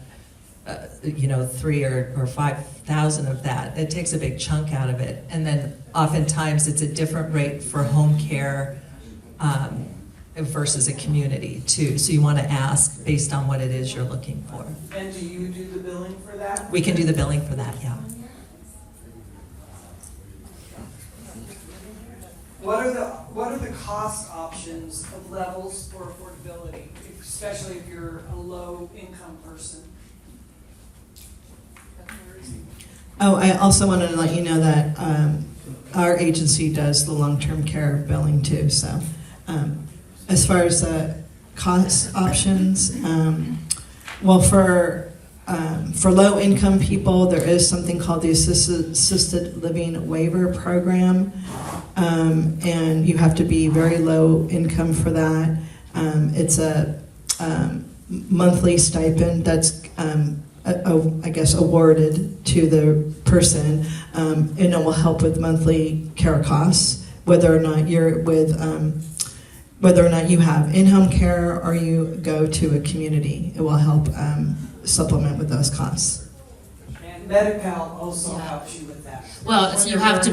$3,000 or $5,000 of that. It takes a big chunk out of it. And then oftentimes it's a different rate for home care versus a community too. So you want to ask based on what it is you're looking for. And do you do the billing for that? We can do the billing for that, yeah. What are the cost options of levels for affordability, especially if you're a low income person? Oh, I also wanted to let you know that our agency does the long-term care billing too. So as far as cost options, well, for low-income people, there is something called the assisted living waiver program, and you have to be very low income for that. It's a monthly stipend that's I guess awarded to the person, and it will help with monthly care costs, whether or not you're with, whether or not you have in-home care or you go to a community. It will help supplement with those costs. And Medi-Cal also helps you with that. Well, so you have to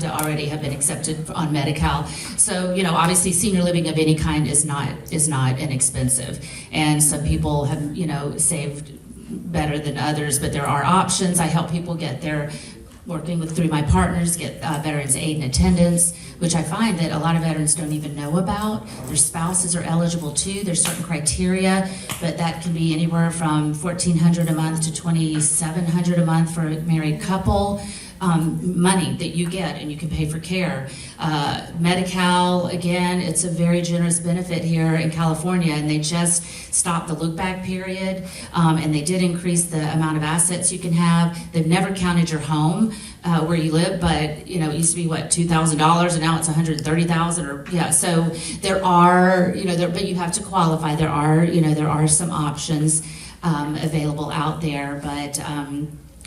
already have been accepted on Medi-Cal. So, obviously senior living of any kind is not inexpensive. And some people have, saved better than others, but there are options. I help people get their, working with, through my partners, get veterans aid and attendance, which I find that a lot of veterans don't even know about. Their spouses are eligible too. There's certain criteria, but that can be anywhere from $1,400 a month to $2,700 a month for a married couple. Money that you get and you can pay for care. Medi-Cal, again, it's a very generous benefit here in California, and they just stopped the look-back period, and they did increase the amount of assets you can have. They've never counted your home where you live, but you know, it used to be what, $2,000, and now it's $130,000, or yeah. So there are, you know, but you have to qualify. There are some options available out there, but.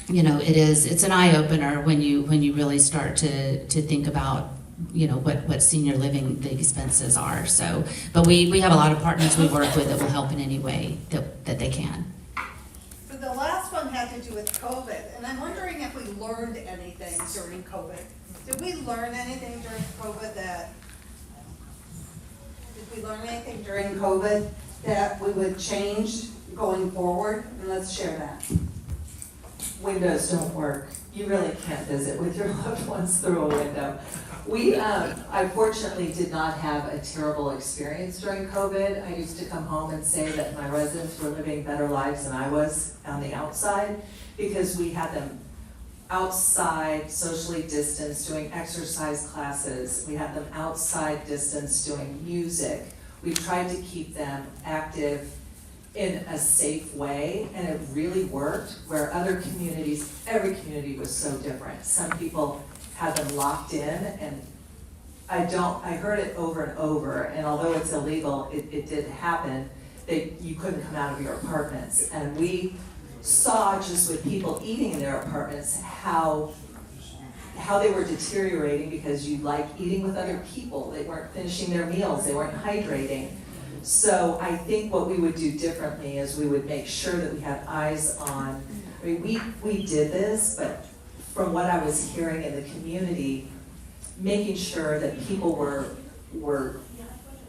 You know, it's an eye-opener when you really start to think about, you know, what senior living the expenses are. So, but we have a lot of partners we work with that will help in any way that they can. So the last one had to do with COVID, and I'm wondering if we learned anything during COVID. Did we learn anything during COVID that we would change going forward? And let's share that. Windows don't work. You really can't visit with your loved ones through a window. I fortunately did not have a terrible experience during COVID. I used to come home and say that my residents were living better lives than I was on the outside, because we had them outside, socially distanced, doing exercise classes. We had them outside distance doing music. We tried to keep them active in a safe way, and it really worked, where other communities, every community was so different. Some people had them locked in, and I heard it over and over, and although it's illegal, it did happen, you couldn't come out of your apartments. And we saw, just with people eating in their apartments, how they were deteriorating, because you like eating with other people. They weren't finishing their meals, they weren't hydrating. So I think what we would do differently is we would make sure that we had eyes on, I mean, we did this, but from what I was hearing in the community, making sure that people were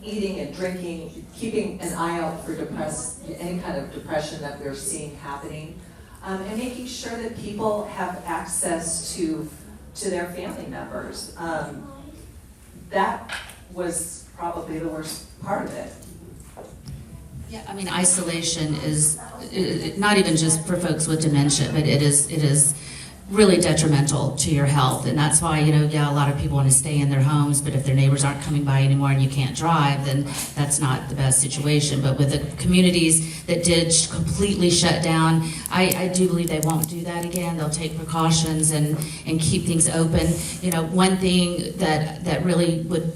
eating and drinking, keeping an eye out for any kind of depression that we're seeing happening, and making sure that people have access to their family members. That was probably the worst part of it. Yeah, I mean, isolation is not even just for folks with dementia, but it is really detrimental to your health. And that's why, you know, yeah, a lot of people want to stay in their homes, but if their neighbors aren't coming by anymore and you can't drive, then that's not the best situation. But with the communities that did completely shut down, I do believe they won't do that again. They'll take precautions and keep things open. You know, one thing that really would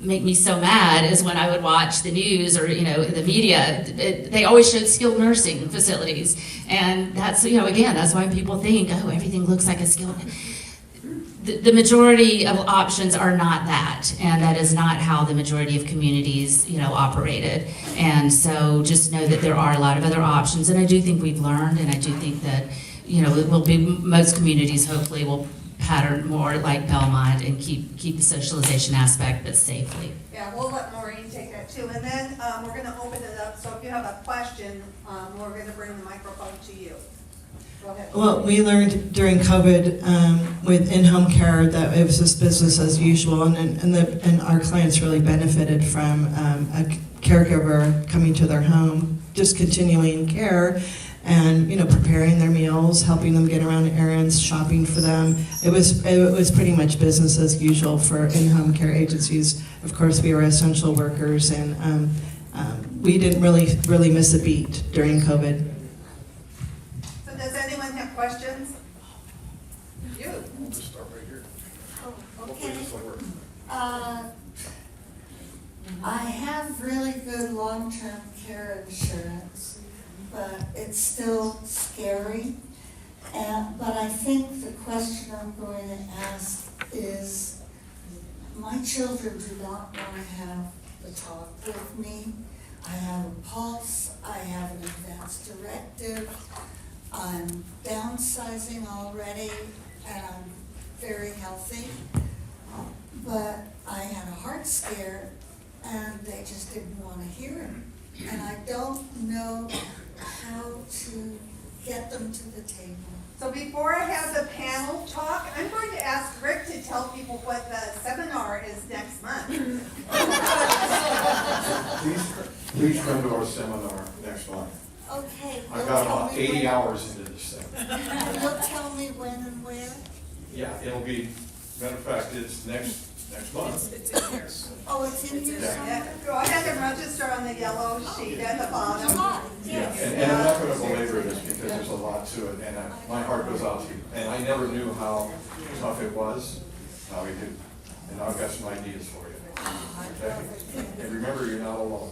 make me so mad is when I would watch the news or, you know, the media, they always showed skilled nursing facilities. And that's, you know, again, that's why people think, oh, everything looks like a skilled. The majority of options are not that, and that is not how the majority of communities, you know, operated. And so just know that there are a lot of other options, and I do think we've learned, and I do think that, you know, it will be, most communities hopefully will pattern more like Belmont and keep the socialization aspect, but safely. Yeah, we'll let Maureen take that too. And then we're going to open it up. So if you have a question, we're going to bring the microphone to you. Go ahead. Well, we learned during COVID with in-home care that it was just business as usual, and our clients really benefited from a caregiver coming to their home, just continuing care, and, you know, preparing their meals, helping them get around errands, shopping for them. It was pretty much business as usual for in-home care agencies. Of course, we were essential workers, and we didn't really miss a beat during COVID. So does anyone have questions? You. We'll just start right here. Okay. I have really good long-term care insurance, but it's still scary. But I think the question I'm going to ask is, my children do not want to have the talk with me. I have a pulse, I have an advance directive, I'm downsizing already, and I'm very healthy. But I had a heart scare, and they just didn't want to hear it. And I don't know how to get them to the table. So before I have the panel talk, I'm going to ask Rick to tell people what the seminar is next month. Please come to our seminar next month. Okay. I've got about 80 hours into this thing. And you'll tell me when and where? Yeah, it'll be, matter of fact, it's next month. It's in here. Oh, it's in here Yeah. somewhere? Go ahead and register on the yellow sheet at the bottom. July, Yeah, yes. and I'm not gonna belabor this because there's a lot to it, and my heart goes out to you. And I never knew how tough it was, how we could, and I've got some ideas for you. Okay? And remember, you're not alone,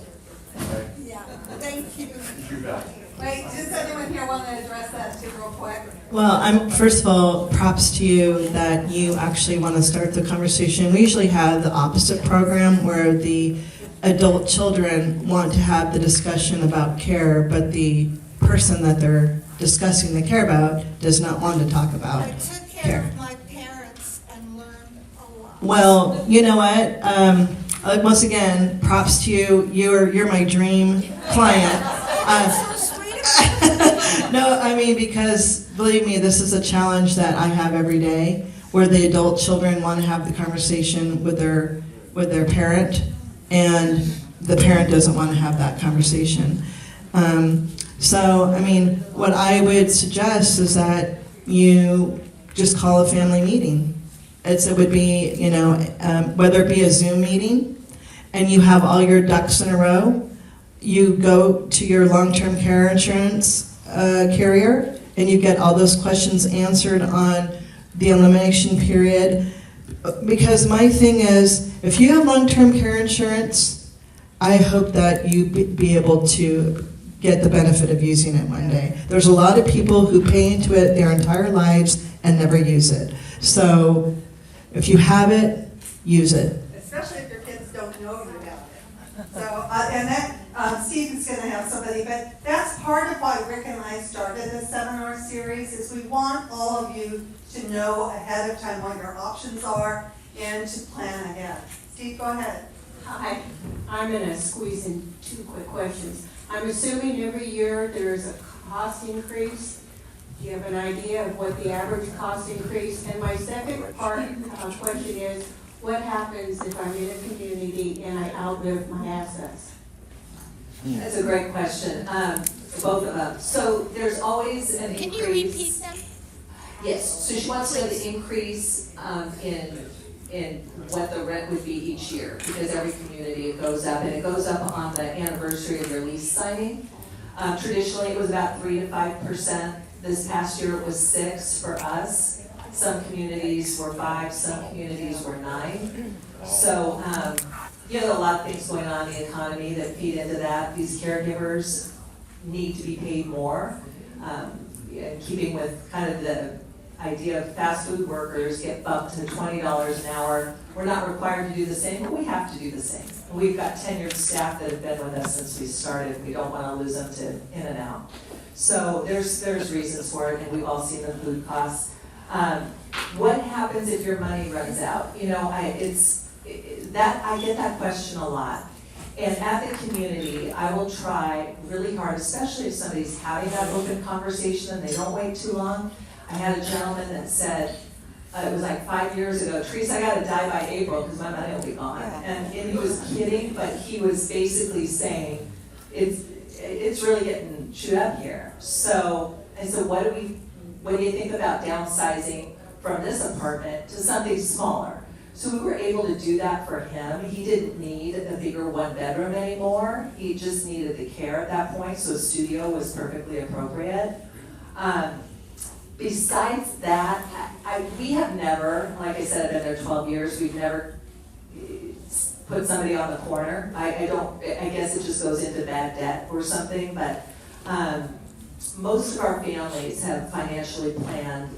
okay? Yeah, thank you. You bet. Wait, does anyone here want to address that too real quick? Well, first of all, props to you that you actually want to start the conversation. We usually have the opposite program where the adult children want to have the discussion about care, but the person that they're discussing the care about does not want to talk about I took care care. of my parents and learned a lot. Well, you know what? Once again, props to you. You're my dream client. So sweet of No, I mean, because believe me, this is a challenge that I have every day, where the adult children want to have the conversation with their parent, and the parent doesn't want to have that conversation. So, I mean, what I would suggest is that you just call a family meeting. It would be, whether it be a Zoom meeting, and you have all your ducks in a row. You go to your long-term care insurance carrier, and you get all those questions answered on the elimination period. Because my thing is, if you have long-term care insurance, I hope that you be able to get the benefit of using it one day. There's a lot of people who pay into it their entire lives and never use it. So if you have it, use it. Especially if your kids don't know you have it. So, and that, Steve is gonna have somebody, but that's part of why Rick and I started this seminar series, is we want all of you to know ahead of time what your options are and to plan ahead. Steve, go ahead. Hi, I'm gonna squeeze in 2 quick questions. I'm assuming every year there's a cost increase. Do you have an idea of what the average cost increase? And my second question is, what happens if I'm in a community and I outlive my assets? That's a great question, both of them. So there's always an increase. Can you repeat them? Yes, so she wants to know the increase in what the rent would be each year, because every community it goes up, and it goes up on the anniversary of your lease signing. Traditionally, it was about 3 to 5%. This past year, it was 6 for us. Some communities were 5, some communities were 9. So, a lot of things going on in the economy that feed into that. These caregivers need to be paid more. In keeping with kind of the idea of fast food workers get bumped to $20 an hour. We're not required to do the same, but we have to do the same. And we've got tenured staff that have been with us since we started. We don't want to lose them to in and out. So there's reasons for it, and we've all seen the food costs. What happens if your money runs out? I get that question a lot. And at the community, I will try really hard, especially if somebody's having that open conversation and they don't wait too long. I had a gentleman that said, it was like 5 years ago, Teresa, I gotta die by April because my money will be gone. And he was kidding, but he was basically saying, it's really getting chewed up here. So what do you think about downsizing from this apartment to something smaller? So we were able to do that for him. He didn't need a bigger 1-bedroom anymore. He just needed the care at that point, so a studio was perfectly appropriate. Besides that, we have never, like I said, I've been there 12 years, we've never put somebody on the corner. I guess it just goes into bad debt or something, but most of our families have financially planned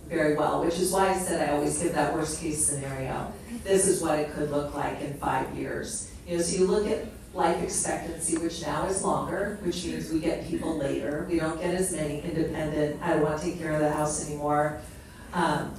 very well, which is why I said I always give that worst case scenario. This is what it could look like in 5 years. So you look at life expectancy, which now is longer, which means we get people later. We don't get as many independent, I don't want to take care of the house anymore, kind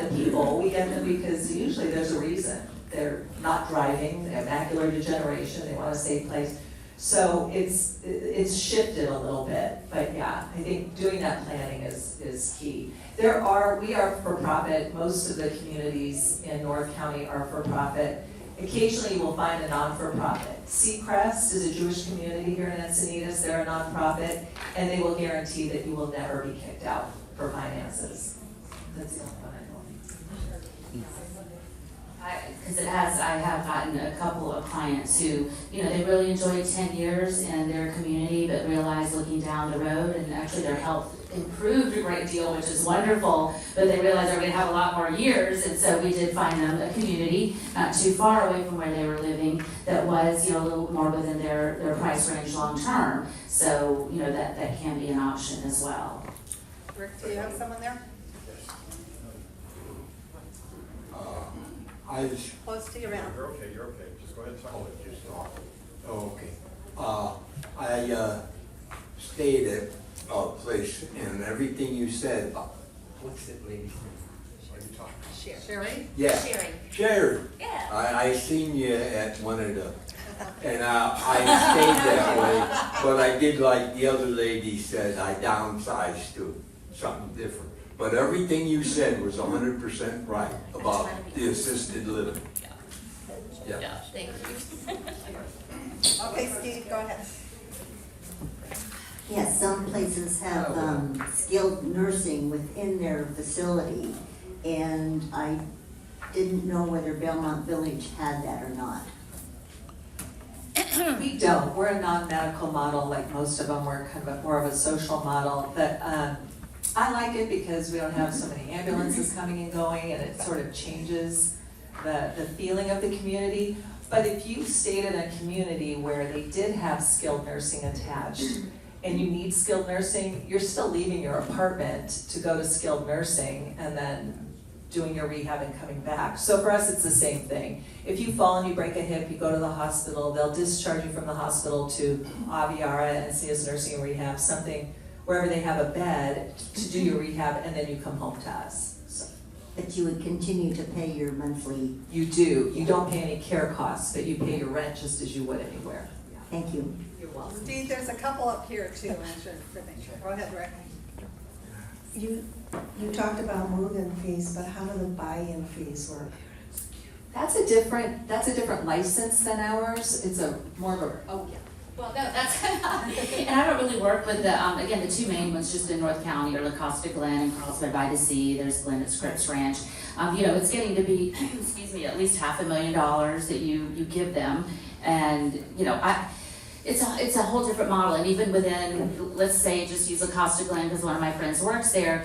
of people. We get them because usually there's a reason. They're not driving, they have macular degeneration, they want a safe place. So it's shifted a little bit, but yeah, I think think doing that planning is key. We are for-profit, most of the communities in North County are for-profit. Occasionally you will find a non-for-profit. Seacrest is a Jewish community here in Encinitas, they're a nonprofit, and they will guarantee that you will never be kicked out for finances. That's the only one I know. Because I have gotten a couple of clients who, they really enjoyed 10 years in their community, but realized looking down the road, and actually their health improved a great deal, which is wonderful, but they realized they're going to have a lot more years, and so we did find them a community not too far away from where they were living that was, a little more within their price range long term. So, that can be an option as well. Rick, do you have someone there? Close to your mouth. You're okay, just go ahead and talk. Just talk. Oh, okay. I stayed at a place and everything you said, what's that lady's name? What are you talking? Sherry? Yeah. Sherry. Yeah. I seen you at one of the, and I stayed that way, but I did like the other lady said, I downsized to something different. But everything you said was 100% right about the assisted living. Yeah. Thank you. Okay, Steve, go ahead. Yes, some places have skilled nursing within their facility, and I didn't know whether Belmont Village had that or not. We don't. We're a non-medical model, like most of them. We're kind of more of a social model. But I like it because we don't have so many ambulances coming and going, and it sort of changes the feeling of the community. But if you stayed in a community where they did have skilled nursing attached, and you need skilled nursing, you're still leaving your apartment to go to skilled nursing and then doing your rehab and coming back. So for us, it's the same thing. If you fall and you break a hip, you go to the hospital, they'll discharge you from the hospital to Aviara and CS Nursing and Rehab, something wherever they have a bed to do your rehab, and then you come home to us. So. But you would continue to pay your monthly. You do. You don't pay any care costs, but you pay your rent just as you would anywhere. Yeah. Thank you. You're welcome. Steve, there's a couple up here too. Go ahead, Rick. You talked about move-in fees, but how do the buy-in fees work? That's a different license than ours. It's a more of a, Oh, yeah. Well, no, that's, and I don't really work with again, the two main ones just in North County are La Costa Glen and Carlsbad by the Sea. There's Glen at Scripps Ranch. It's getting to be, excuse me, at least $500,000 that you give them. And, it's a whole different model. And even within, let's say, just use La Costa Glen because one of my friends works there.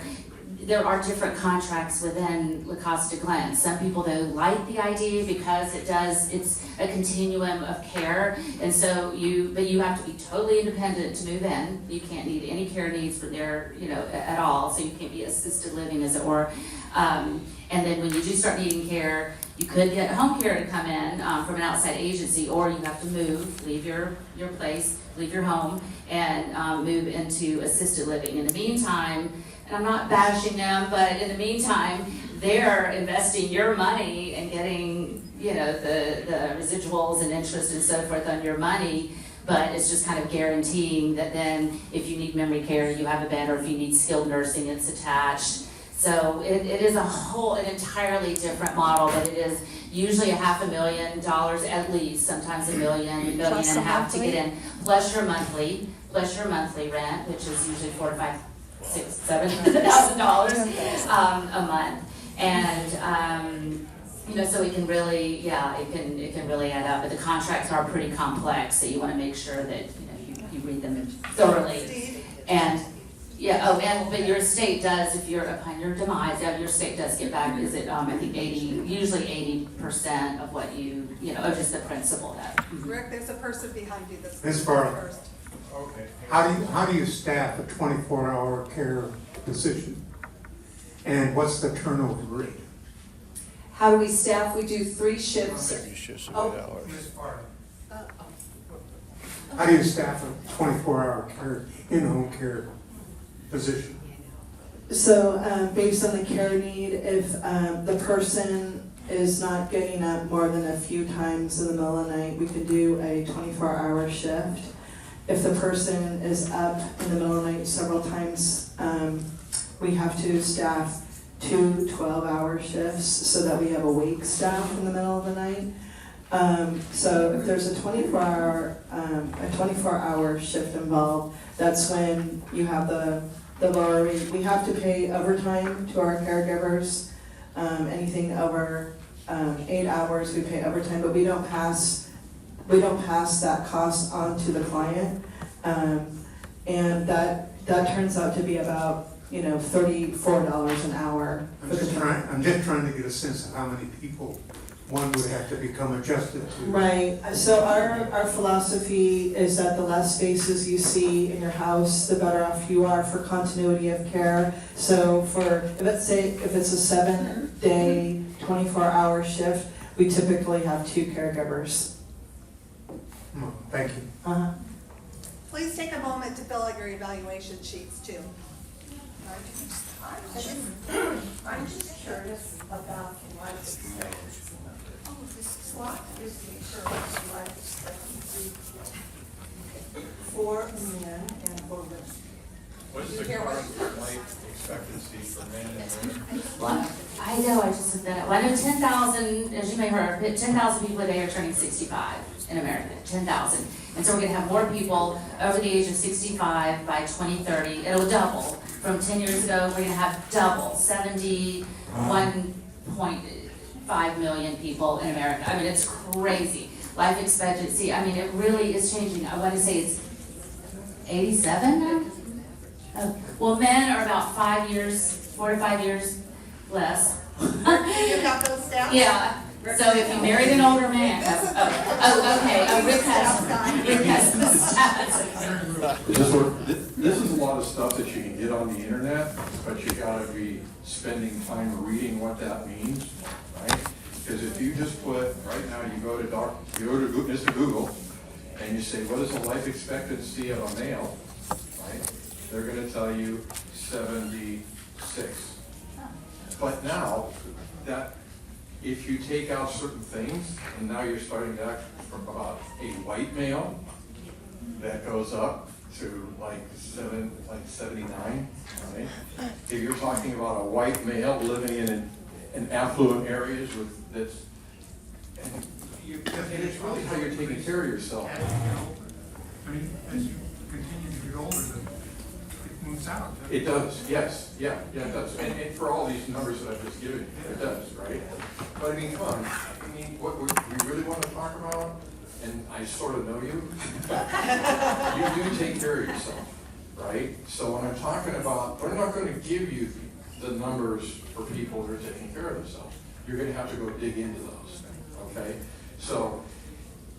There are different contracts within La Costa Glen. Some people though like the idea because it's a continuum of care, and so you have to be totally independent to move in. You can't need any care needs for there, at all. So you can't be assisted living, as it were. And then when you do start needing care, you could get home care to come in from an outside agency, or you have to move, leave your place, leave your home, and move into assisted living. In the meantime. And I'm not bashing them, but in the meantime, they're investing your money and getting, the residuals and interest and so forth on your money, but it's just kind of guaranteeing that then if you need memory care, you have a bed, or if you need skilled nursing, it's attached. So it is an entirely different model, but it is usually $500,000 at least, sometimes $1 million, $1.5 million to get in, plus your monthly rent, which is usually $7,000 a month, and so it can really, it can really add up. But the contracts are pretty complex, so you want to make sure that you read them thoroughly. And but your estate does, if you're upon your demise, your estate does get back. Is it I think usually 80% of what of just the principal that. Rick, there's a person behind you that's Ms. Farley. first. Okay. How do you staff a 24-hour care position? And what's the turnover rate? How do we staff? We do 3 shifts. Shifts Oh. of 8 hours. Ms. Farley. How do you staff a 24-hour care, in-home care position? So based on the care need, if the person is not getting up more than a few times in the middle of the night, we could do a 24-hour shift. if the person is up in the middle of the night several times, we have to staff 2 12-hour shifts so that we have awake staff in the middle of the night. So if there's a 24-hour shift involved, that's when you have the lower rate. We have to pay overtime to our caregivers. Anything over 8 hours, we pay overtime, but we don't pass that cost on to the client. And that turns out to be about, $34 an hour. I'm just trying to get a sense of how many people one would have to become adjusted to. Right, so our philosophy is that the less faces you see in your house, the better off you are for continuity of care. So if it's a 7-day, 24-hour shift, we typically have 2 caregivers. Thank you. Please take a moment to fill out your evaluation sheets too. I'm just curious about life expectancy. Oh, this is what is the insurance life expectancy for men and for women? What's the current life expectancy for men and women? Well, I know, I just looked that up. Well, I know 10,000, as you may have heard, 10,000 people a day are turning 65 in America, 10,000. And so we're gonna have more people over the age of 65 by 2030. It'll double. From 10 years ago, we're gonna have double, 71.5 million people in America. I mean, it's crazy. Life expectancy, I mean, it really is changing. I wanna say it's 87 now? Oh, well, men are about 4 to 5 years less. You got those stats? Yeah, so if you married an older man, okay, Rick has the stats. This is a lot of stuff that you can get on the internet, but you gotta be spending time reading what that means, right? Because if you just put, right now, you go to Mr. Google, and you say, what is the life expectancy of a male, right? They're gonna tell you 76. But now, that, if you take out certain things, and now you're starting to act from about a white male, that goes up to like 79, right? If you're talking about a white male living in affluent areas and it's really how you're taking care of yourself. I mean, as you continue to get older, it moves out. It does, yes, yeah, it does. And for all these numbers that I've just given you, it does, right? But I mean, come on, what we really want to talk about, and I sort of know you, you do take care of yourself, right? So when I'm talking about, we're not going to give you the numbers for people who are taking care of themselves. You're going to have to go dig into those, okay? So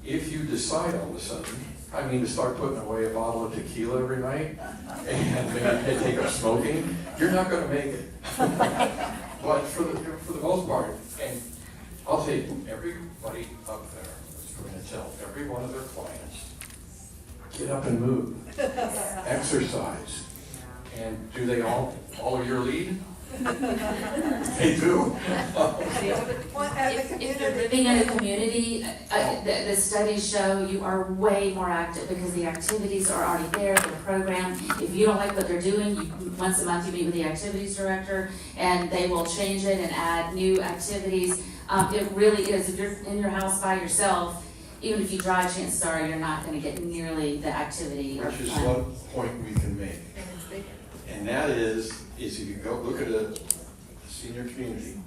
if you decide all of a sudden, to start putting away a bottle of tequila every night and maybe take up smoking, you're not going to make it. But for the most part, and I'll tell you, everybody up there is going to tell every one of their clients, get up and move, exercise. And do they all follow your lead? They do. If you're living in a community, the studies show you are way more active because the activities are already there, the program. If you don't like what they're doing, once a month you meet with the activities director and they will change it and add new activities. It really is, if you're in your house by yourself, even if you drive, chances are you're not gonna get nearly the activity or Which is fun. one point we can make. And that is if you go look at a senior community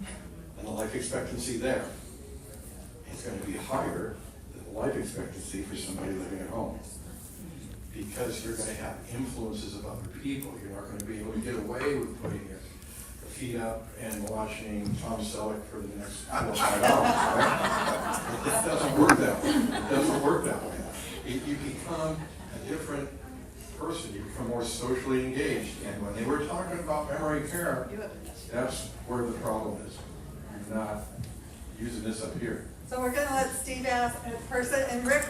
and the life expectancy there, it's going to be higher than the life expectancy for somebody living at home. Because you're going to have influences of other people. You're not going to be able to get away with putting your feet up and watching Tom Selleck for the next 4 or 5 hours, right? It doesn't work that way. It doesn't work that way. You become a different person, you become more socially engaged. And when they were talking about memory care, that's where the problem is. You're not using this up here. So we're gonna let Steve ask a person, and Rick,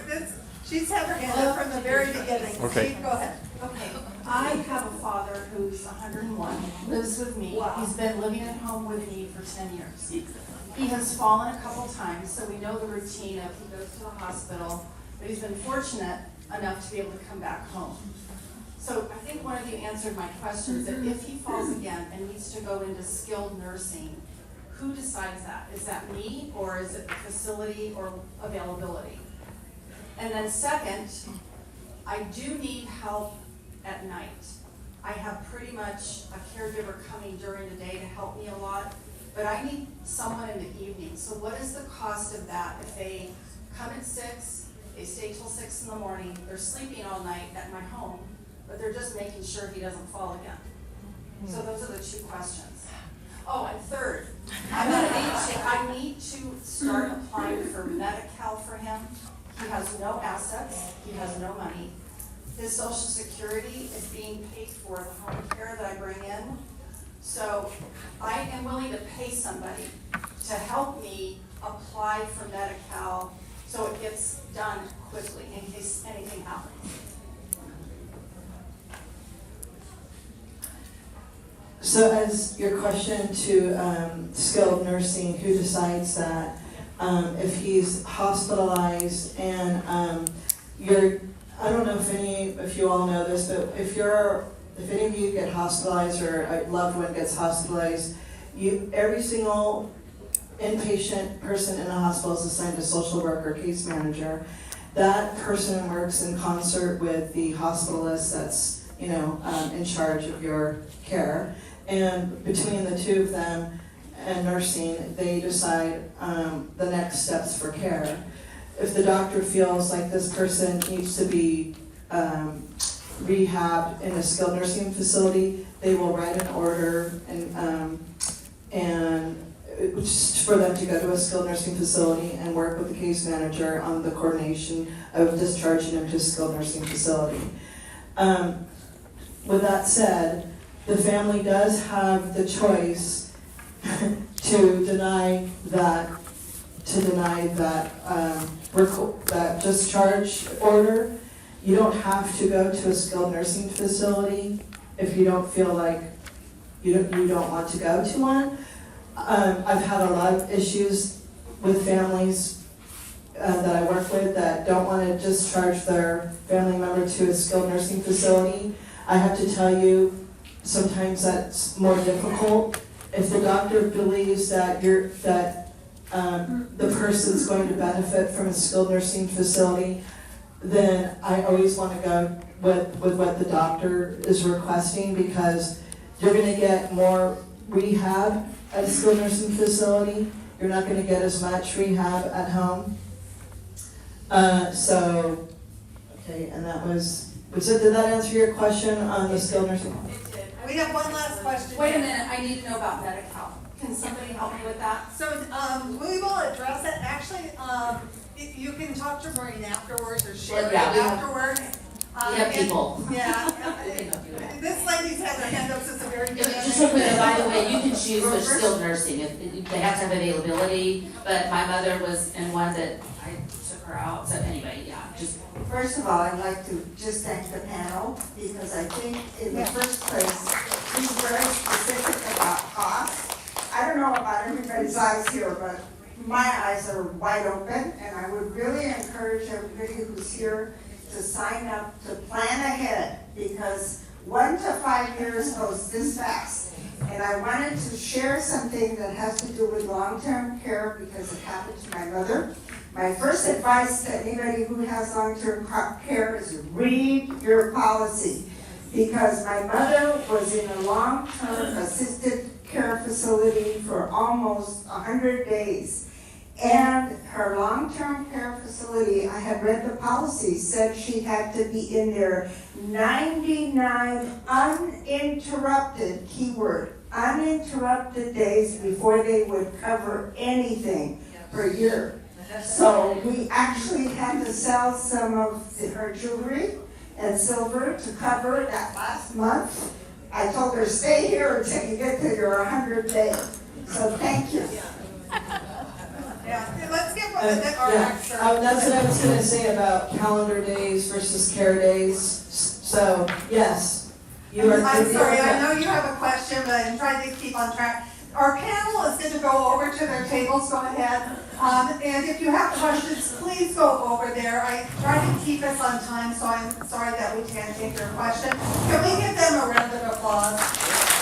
she's had her hand up from the very beginning. Okay. Steve, go ahead. Okay, I have a father who's 101, lives with me. Wow. He's been living at home with me for 10 years. He has fallen a couple times, so we know the routine of he goes to the hospital, but he's been fortunate enough to be able to come back home. So I think one of you answered my question, that if he falls again and needs to go into skilled nursing, who decides that? Is that me, or is it the facility or availability? And then second, I do need help at night. I have pretty much a caregiver coming during the day to help me a lot, but I need someone in the evening. So what is the cost of that if they come at 6, they stay till 6 in the morning, they're sleeping all night at my home, but they're just making sure he doesn't fall again? So those are the two questions. Oh, and third, I need to start applying for Medi-Cal for him. He has no assets, he has no money. His Social Security is being paid for the home care that I bring in. So I am willing to pay somebody to help me apply for Medi-Cal so it gets done quickly in case anything happens. So as your question to skilled nursing, who decides that? If he's hospitalized and I don't know if you all know this, but if any of you get hospitalized or a loved one gets hospitalized, every single inpatient person in a hospital is assigned a social worker, case manager. That person works in concert with the hospitalist that's in charge of your care. And between the two of them and nursing, they decide the next steps for care. If the doctor feels like this person needs to be rehabbed in a skilled nursing facility, they will write an order and for them to go to a skilled nursing facility and work with the case manager on the coordination of discharging them to a skilled nursing facility. With that said, the family does have the choice to deny that that discharge order. You don't have to go to a skilled nursing facility if you don't feel like you don't want to go to one. I've had a lot of issues with families that I work with that don't want to discharge their family member to a skilled nursing facility. I have to tell you, sometimes that's more difficult. If the doctor believes that the person's going to benefit from a skilled nursing facility, then I always want to go with what the doctor is requesting, because you're going to get more rehab at a skilled nursing facility. You're not going to get as much rehab at home. Okay, and that was, did that answer your question on the skilled nursing? It did. We have one last question. Wait a minute, I need to know about Medi-Cal. Can somebody help me with that? So, we will address it. Actually, you can talk to Maureen afterwards or Sherry afterwards. We have people. Yeah. This lady's had her hand up since the very beginning. Just real quick, by the way, you can choose for skilled nursing, they have to have availability, but my mother was in one that I took her out, so anyway, yeah, just. First of all, I'd like to just thank the panel, because I think in the first place, he's very specific about cost. I don't know about everybody's eyes here, but my eyes are wide open, and I would really encourage everybody who's here to sign up to plan ahead, because 1 to 5 years goes this fast. And I wanted to share something that has to do with long-term care, because it happened to my mother. My first advice to anybody who has long-term care is read your policy, because my mother was in a long-term assisted care facility for almost 100 days. And her long-term care facility, I had read the policy, said she had to be in there 99 uninterrupted, keyword, uninterrupted days before they would cover anything per year. So we actually had to sell some of her jewelry and silver to cover that last month. I told her, stay here until you get to your 100th day. So thank you. Yeah, let's get our That's what I was going to say about calendar days versus care days. So, yes, you are. I'm sorry, I know you have a question, but I'm trying to keep on track. our panel is going to go over to their tables, go ahead. And if you have questions, please go over there. I try to keep us on time, so I'm sorry that we can't take your question. Can we give them a round of applause?